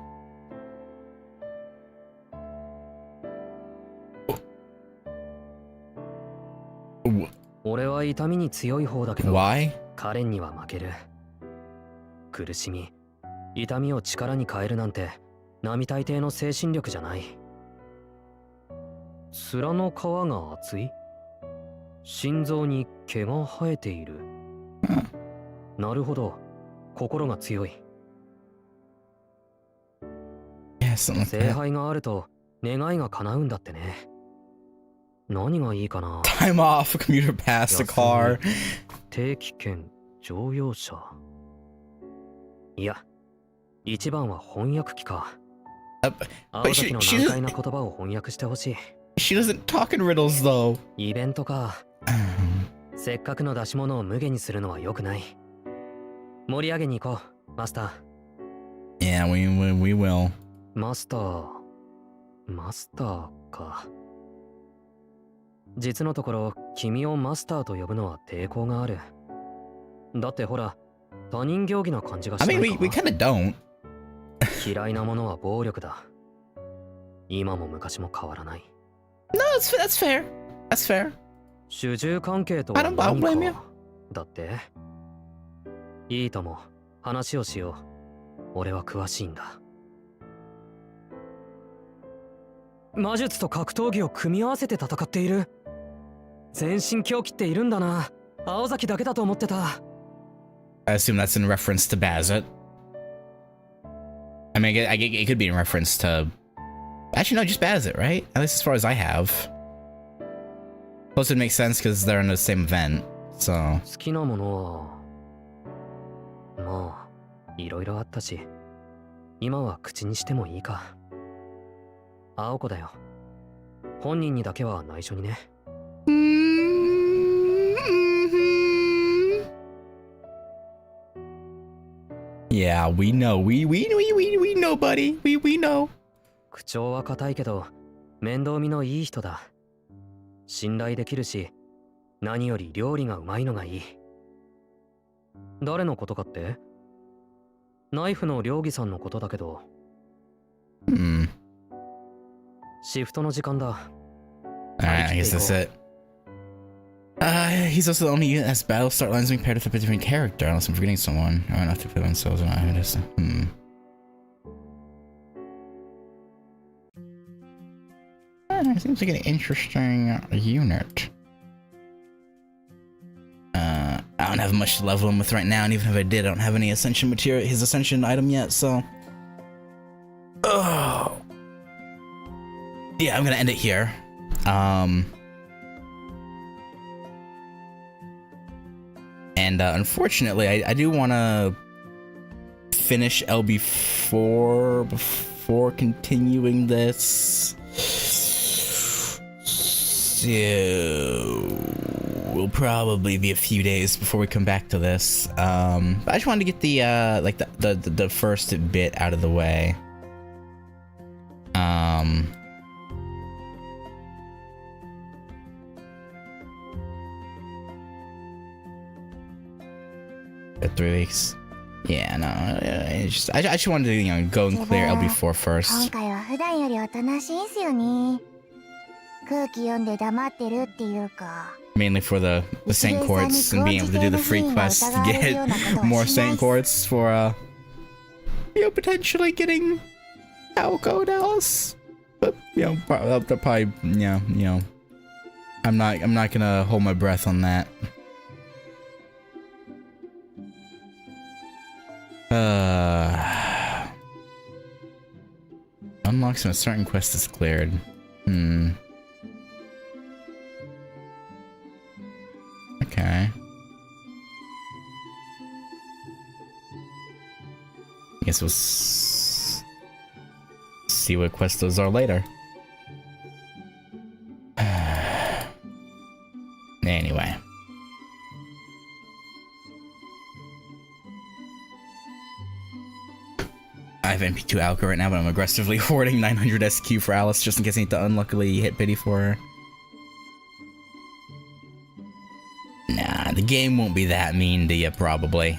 俺は痛みに強い方だけど、 Why? カレンには負ける。苦しみ、痛みを力に変えるなんて並大抵の精神力じゃない。面の皮が厚い？心臓に毛が生えている。なるほど、心が強い。 Yeah, something like 聖 that. 杯があると願いが叶うんだってね。何がいいかな。 Time off, a commuter pass, a car. 定期券、乗用車。いや、一番は翻訳機か。青崎の難解な言葉を翻訳してほしい。 She doesn't talk in riddles though. イベントか。せっかくの出し物を無限にするのは良くない。盛り上げに行こう、マスター。 Yeah, we will. マスターか。実のところ、君をマスターと呼ぶのは抵抗がある。だってほら、他人行儀な感じがし I ない mean, か。 we kind of don't. 嫌いなものは暴力だ。今も昔も変わらない。 No, that's fair. That's fair. 主従関係とは I don't 何 blame you. か。だって。いいとも、話をしよう。俺は詳しいんだ。魔術と格闘技を組み合わせて戦っている。全身狂気っているんだな。青崎だけだと思ってた。 I assume that's in reference to Bazet. I mean, it could be in reference to... Actually, no, just Bazet, right? At least as far as I have. Plus, it makes sense because they're in the same event, so... 好きなものはまあいろいろあったし、今は口にしてもいいか。青子だよ。本人にだけは内緒にね。 Yeah, we know. We know, buddy. We know. 口調は硬いけど面倒見のいい人だ。信頼できるし、何より料理がうまいのがいい。誰のことかって？ナイフの料理さんのことだけど。シフトの時間だ。 Alright, I guess that's it. He's also the only unit that has battle start lines being paired with a different character, unless I'm forgetting someone. I don't have to put themselves on it. Seems like an interesting unit. I don't have much to level him with right now, and even if I did, I don't have any ascension material, his ascension item yet, so... Oh. Yeah, I'm gonna end it here. And unfortunately, I do want to finish LB4 before continuing this. So will probably be a few days before we come back to this. But I just wanted to get the like the first bit out of the way. At 3 weeks. Yeah, no. I just wanted to, you know, go and clear LB4 first. 今回は普段よりおとなしいんすよね。空気読んで黙ってるっていうか。 Mainly for the Saint Quartz and being able to do the free quests to get more Saint Quartz for you know, potentially getting Alco Dallas. But you know, they'll probably you know I'm not gonna hold my breath on that. Unlocks when a certain quest is cleared. Okay. I guess we'll see what quests those are later. Anyway. I have NP2 Alka right now, but I'm aggressively hoarding 900 SQ for Alice just in case I need to unluckily hit pity for her. Nah, the game won't be that mean to you, probably.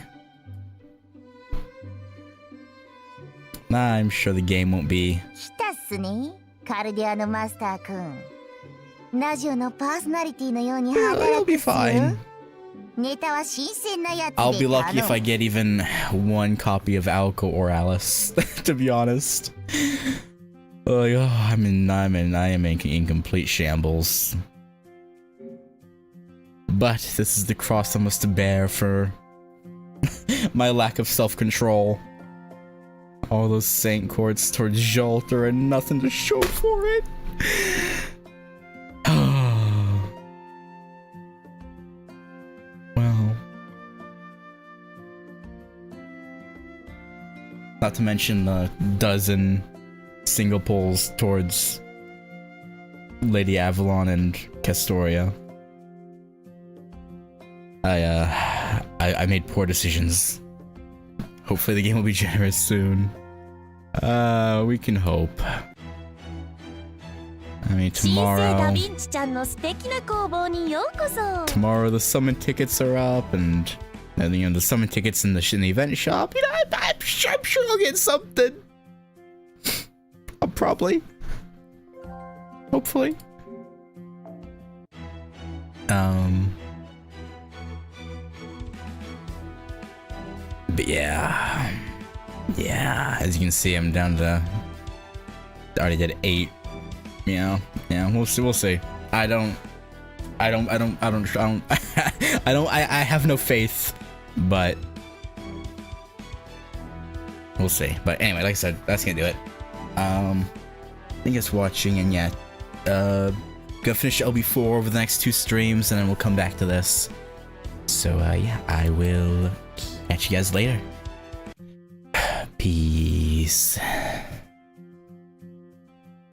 I'm sure the game won't be. 来たっすね、カルディアのマスターくん。ラジオのパーソナリティのように You'll 働 be くっすよ。 fine. ネタは新鮮なやつで I'll be lucky if 頼 I む get even one copy of Alco or Alice, to be honest. Oh, yeah, I am in complete shambles. But this is the cross I must bear for my lack of self-control. All those saint courts towards Jolter and nothing to show for it. Well. Not to mention the dozen single pulls towards Lady Avalon and Castoria. I made poor decisions. Hopefully the game will be generous soon. We can hope. I mean, 新生ダ tomorrow ヴィンチちゃんの素敵な工房にようこそ。 tomorrow the summon tickets are up, and you know, the summon tickets in the event shop. You know, I'm sure I'll get something. I'll probably, hopefully. But yeah, as you can see, I'm down to, I already did 8. Yeah, we'll see. I have no faith, but we'll see. But anyway, like I said, that's gonna do it. Thank you guys for watching, and yeah, gonna finish LB4 over the next 2 streams, and then we'll come back to this. So yeah, I will catch you guys later. Peace.